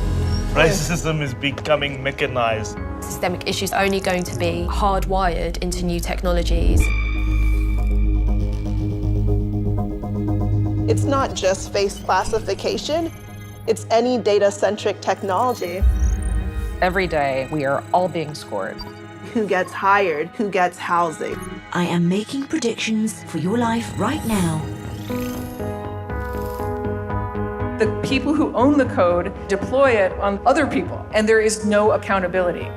Racism is becoming mechanized. systemic issues are only going to be hardwired into new technologies. It's not just face classification, it's any data-centric technology. Every day, we are all being scored. Who gets hired, who gets housing. I am making predictions for your life right now. The people who own the code deploy it on other people, and there is no accountability.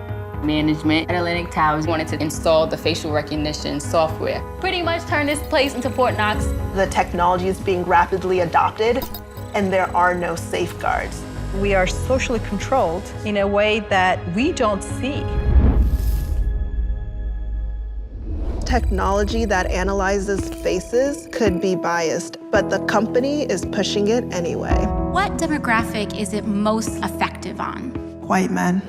Management at Atlantic Towers wanted to install the facial recognition software. Pretty much turn this place into Fort Knox. The technology is being rapidly adopted, and there are no safeguards. We are socially controlled in a way that we don't see. Technology that analyzes faces could be biased, but the company is pushing it anyway. What demographic is it most effective on? White men.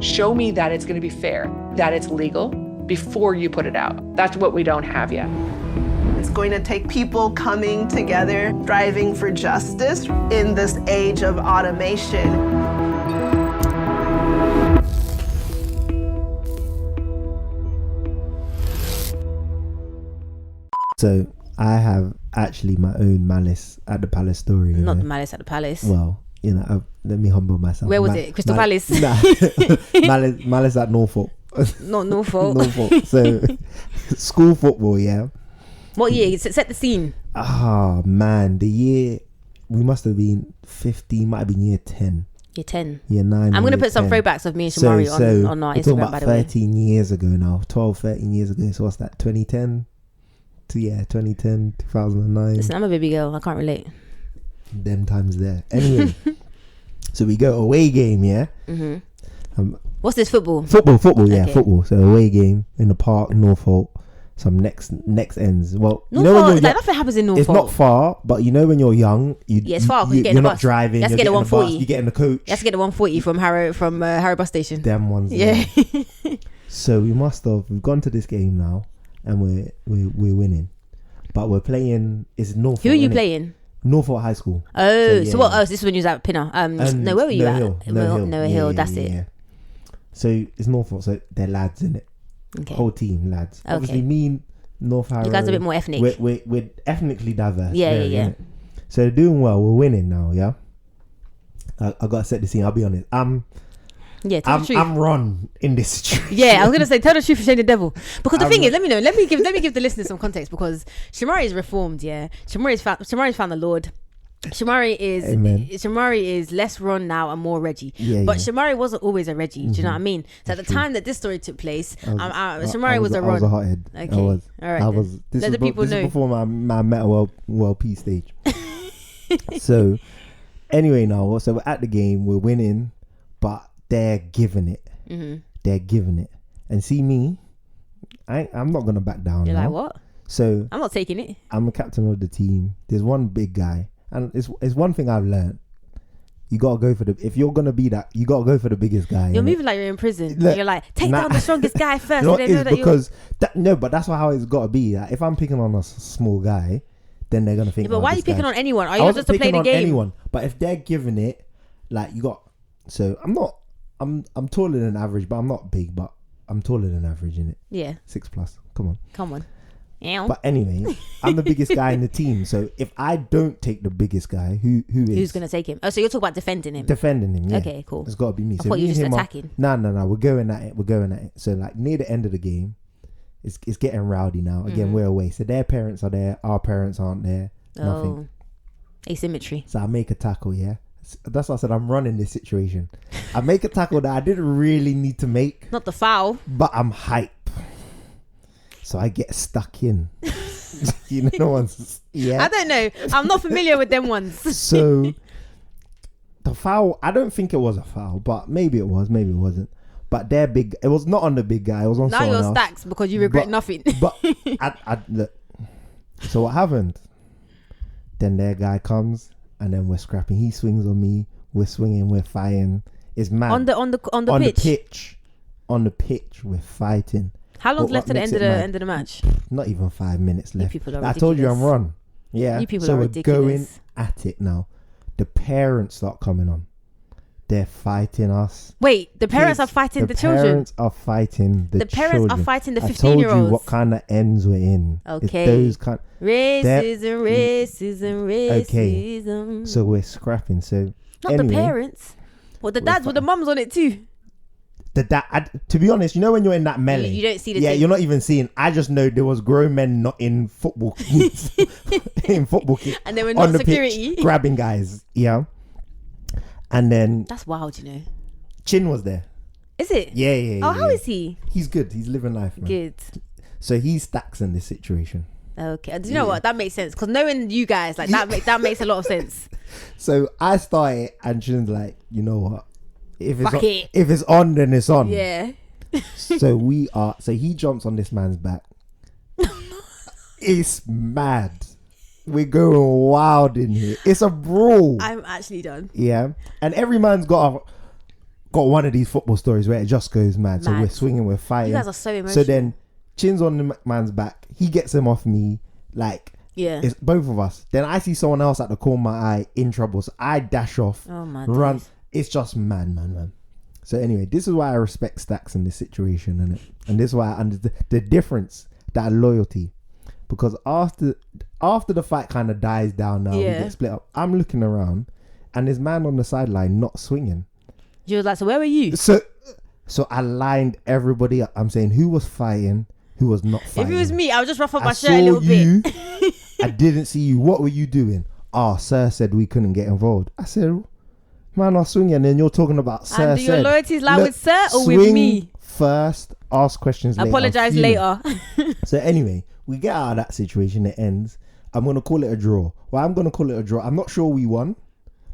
Show me that it's going to be fair, that it's legal, before you put it out. That's what we don't have yet. It's going to take people coming together, striving for justice in this age of automation. So I have actually my own Malice at the Palace story. Not the Malice at the Palace. Well, let me humble myself. Where was it? Crystal Palace? Nah. Malice at Norfolk. Not Norfolk. Norfolk. So school football, yeah. What year? Set the scene. Ah, man. The year, we must have been 15, might have been year 10. Year 10. Year 9. I'm going to put some throwbacks of me and Shomari on our Instagram, by the way. 13 years ago now. 12, 13 years ago. So what's that? 2010? 2010, 2009. Listen, I'm a baby girl. I can't relate. Them times there. Anyway, so we go away game, yeah? Mm-hmm. What's this, football? Football, yeah, okay. Football. So away game in the park, Norfolk. Some next ends. Well, Norfolk, nothing happens in Norfolk. It's not far, but when you're young, it's far because you're not driving. Let's get the 140. You get in the coach. Let's get the 140 from Harrow bus station. Them ones. Yeah. So we've gone to this game now, and we're winning, but we're playing. It's Norfolk. Who are you playing? Norfolk High School. Oh, so what? Oh, so this is when you was at Pinner. No, where were you at? Noah Hill. That's it. Yeah. So it's Norfolk. So they're lads in it. Okay. Whole team lads. Okay. Obviously, me, North Harrow. You guys are a bit more ethnic. We're ethnically diverse. Yeah. So they're doing well. We're winning now. Yeah. I gotta set the scene. I'll be honest. Tell the truth. I'm Ron in this situation. Yeah, I was gonna say, tell the truth and shame the devil. Because the thing is, let me know. Let me give the listeners some context, because Shomari is reformed. Yeah, Shomari's found the Lord. Shomari is less Ron now and more Reggie. But Shomari wasn't always a Reggie. Do you know what I mean? So at the time that this story took place, Shomari was a Ron. I was a hothead. Okay, I was. All right. Let the people know. This is before my Meta World Peace stage. So anyway, now so we're at the game, we're winning, but they're giving it. Mm-hmm. They're giving it, and see me, I'm not gonna back down. You're now. like, what? So I'm not taking it. I'm a captain of the team. There's one big guy. And it's one thing I've learned. You gotta go for if you're gonna be that, you gotta go for the biggest guy. You're moving like you're in prison. Look, you're like, take down the strongest guy first. But that's how it's gotta be. Like, if I'm picking on a small guy, then they're gonna think. Yeah, but why are you picking on anyone? Are you just to play the game? Anyone. But if they're giving it, like you got. So I'm taller than average, but I'm not big. But I'm taller than average in it. Yeah. 6+. Come on. Ow. But anyway, I'm the biggest guy in the team. So if I don't take the biggest guy, who's going to take him? Oh, so you're talking about defending him? Defending him, yeah. Okay, cool. It's got to be me. I thought you were just attacking. No. We're going at it. So like near the end of the game, it's getting rowdy now. Again, we're away. So their parents are there. Our parents aren't there. Nothing. Asymmetry. So I make a tackle, yeah. That's why I said I'm running this situation. I make a tackle that I didn't really need to make. Not the foul. But I'm hype. So I get stuck in. You know ones. Yeah. I don't know. I'm not familiar with them ones. So the foul, I don't think it was a foul, but maybe it was, maybe it wasn't. But they're big. It was not on the big guy. It was on someone else. Now you're stacks because you regret nothing. But I look. So what happened? Then their guy comes and then we're scrapping. He swings on me. We're swinging. We're fighting. It's mad. On the pitch. On the pitch, we're fighting. How long's left to the end of the match? Not even 5 minutes left. You people are ridiculous. I told you I'm Ron. Yeah. You people are ridiculous. So we're going at it now. The parents start coming on. They're fighting us. Wait, the parents are fighting the children. The parents are fighting the children. The parents are fighting the 15-year-olds. I told you what kind of ends we're in. Okay. It's those kind. Racism. Okay. So we're scrapping. So not anyway, the parents. Well, the dads with the mums on it too. To be honest, you know when you're in that melee, you don't see the. Yeah, thing. you're not even seeing. I just know there was grown men not in football kits, in football kits, and they were not security pitch, grabbing guys. Yeah. And then that's wild, you know. Chin was there. Is it? Yeah. Oh, how is he? He's good. He's living life, man. Good. So he stacks in this situation. Okay. Do you know what? That makes sense because knowing you guys, like that makes a lot of sense. So I started, and Chin's like, you know what? If it's if it's on, then it's on. Yeah. So he jumps on this man's back. It's mad. We're going wild in here. It's a brawl. I'm actually done. Yeah. And every man's got one of these football stories where it just goes mad. So we're swinging, we're fighting. You guys are so emotional. So then Chin's on the man's back. He gets him off me. Like, it's both of us. Then I see someone else at the corner of my eye in trouble. So I dash off. Oh my run. days. It's just man. So anyway, this is why I respect Stacks in this situation. And this is why I understand the difference, that loyalty. Because after the fight kind of dies down now, we get split up. I'm looking around, and there's man on the sideline not swinging. You was like, so where were you? So I lined everybody up. I'm saying who was fighting, who was not fighting. If it was me, I would just ruff up my shirt a little bit. I didn't see you. What were you doing? Sir said we couldn't get involved. I said, man, I was swinging, and then you're talking about sir. And do your loyalties lie with sir or with me? First, ask questions later. Apologize later. So anyway, we get out of that situation. It ends. I'm going to call it a draw. Well, I'm going to call it a draw. I'm not sure we won,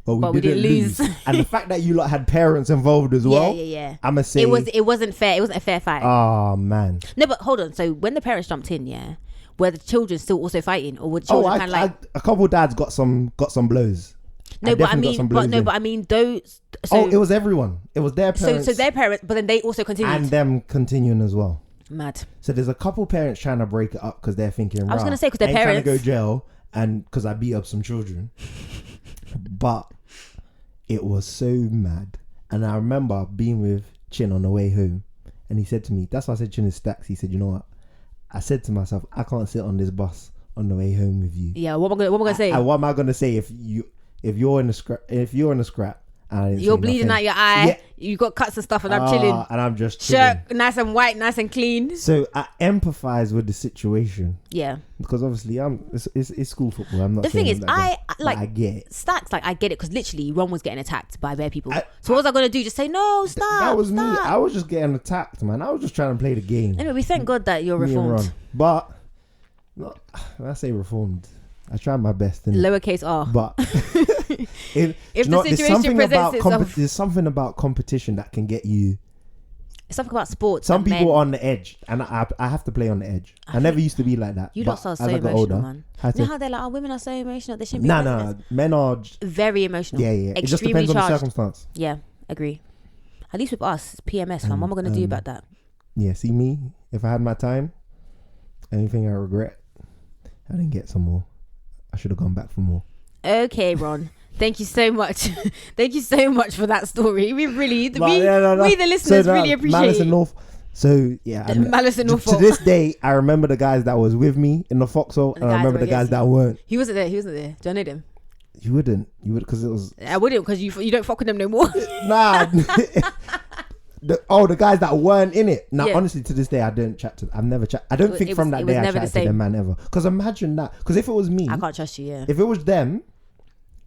but we didn't lose. And the fact that you lot had parents involved as well. Yeah. I'm going to say. It wasn't fair. It wasn't a fair fight. Oh, man. No, but hold on. So when the parents jumped in, were the children still also fighting? Or were the children kind of like. A couple of dads got some blows. No, but I mean, those. So, it was everyone. It was their parents. So their parents, but then they also continued. And them continuing as well. Mad. So there's a couple parents trying to break it up because they're thinking, I was going to say, because their parents trying to go jail and because I beat up some children. But it was so mad. And I remember being with Chin on the way home, and he said to me, that's why I said Chin is Stacks. He said, you know what? I said to myself, I can't sit on this bus on the way home with you. Yeah, what am I going to say? What am I going to say if you're in a scrap? You're bleeding out your eye. You got cuts and stuff, and I'm chilling. And I'm just chilling. Shirt nice and white, nice and clean. So I empathize with the situation. Yeah. Because obviously it's school football. I'm not. The thing is, I get it. Stacks, I get it because literally Ron was getting attacked by bare people. So what was I gonna do? Just say no, stop. That was me. I was just getting attacked, man. I was just trying to play the game. Anyway, we thank God that you're reformed. But when I say reformed, I tried my best. Lowercase r. But if the situation presents itself, there's something about competition that can get you. It's something about sports. Some people are on the edge, and I have to play on the edge. I never used to be like that. You lot are so emotional, man. You know how they're like, women are so emotional. They shouldn't be. No. Men are very emotional. Yeah. It just depends on the circumstance. Yeah, agree. At least with us, it's PMS, fam. What am I going to do about that? Yeah, see me, if I had my time, anything I regret, I didn't get some more. I should have gone back for more. Okay, Ron. Thank you so much. Thank you so much for that story. We really, we the listeners really appreciate Malice and North. So yeah, Malice and North. To this day, I remember the guys that was with me in the foxhole, and I remember the guys that weren't. He wasn't there. Do I know them? You wouldn't because it was. I wouldn't because you don't fuck with them no more. Nah. The guys that weren't in it. Now, honestly, to this day, I don't chat to. I've never chat. I don't think from that day I chatted to them man ever. Because imagine that. Because if it was me, I can't trust you. Yeah. If it was them,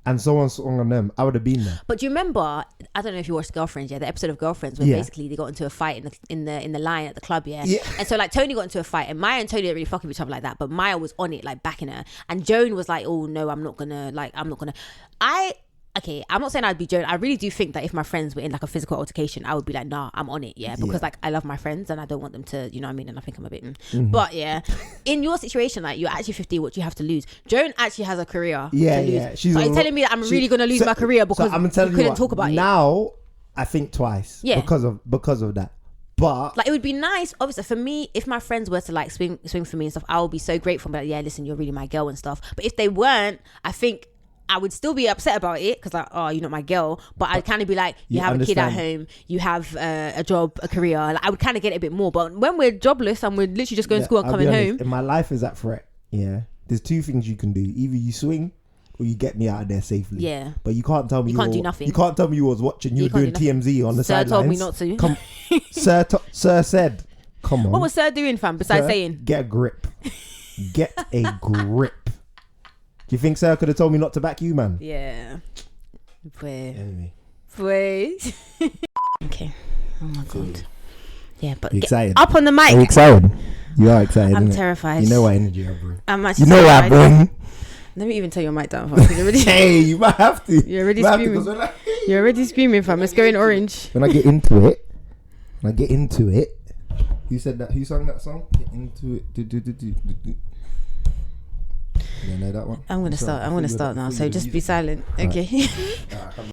and someone swung on them, I would have been there. But do you remember? I don't know if you watched Girlfriends. Yeah, the episode of Girlfriends where basically they got into a fight in the line at the club. Yeah. And so like Tony got into a fight, and Maya and Tony didn't really fuck with each other like that. But Maya was on it, like backing her, and Joan was like, "Oh no, I'm not gonna." Okay, I'm not saying I'd be Joan. I really do think that if my friends were in like a physical altercation, I would be like, nah, I'm on it, because like I love my friends and I don't want them to, you know what I mean? And I think I'm a bit, but yeah, in your situation, like you're actually 50, what do you have to lose? Joan actually has a career to lose. Yeah. She's telling me that I'm really going to lose my career because I'm telling you couldn't talk about it. Now, I think twice because of that. But like it would be nice, obviously, for me, if my friends were to like swing for me and stuff, I would be so grateful. But like, yeah, listen, you're really my girl and stuff. But if they weren't, I think I would still be upset about it because like, oh, you're not my girl. But I'd kind of be like, you have a kid at home, you have a job, a career. Like, I would kind of get it a bit more. But when we're jobless and we're literally just going to school and coming home, if my life is at threat, there's two things you can do: either you swing or you get me out of there safely. Yeah. But you can't tell me you can't do nothing. You can't tell me you was watching. You were doing TMZ on the sidelines. Sir told me not to. Sir said, "Come on." What was Sir doing, fam? Besides saying, "Get a grip, get a grip." Do you think Sir could have told me not to back you, man? Yeah. Anyway. Wait. Okay. Oh my god. Yeah, but you excited? Up on the mic. Are you excited? You are excited. I'm terrified. You know what energy I bring. I'm actually. You know what I bring. Let me even tell your mic down, fam. Hey, you might have to. You're already screaming. You're already screaming, fam. It's going orange. When I get into it. Who said that? Who sang that song? Get into it. You know that one? I'm gonna start now. So just be silent. Okay.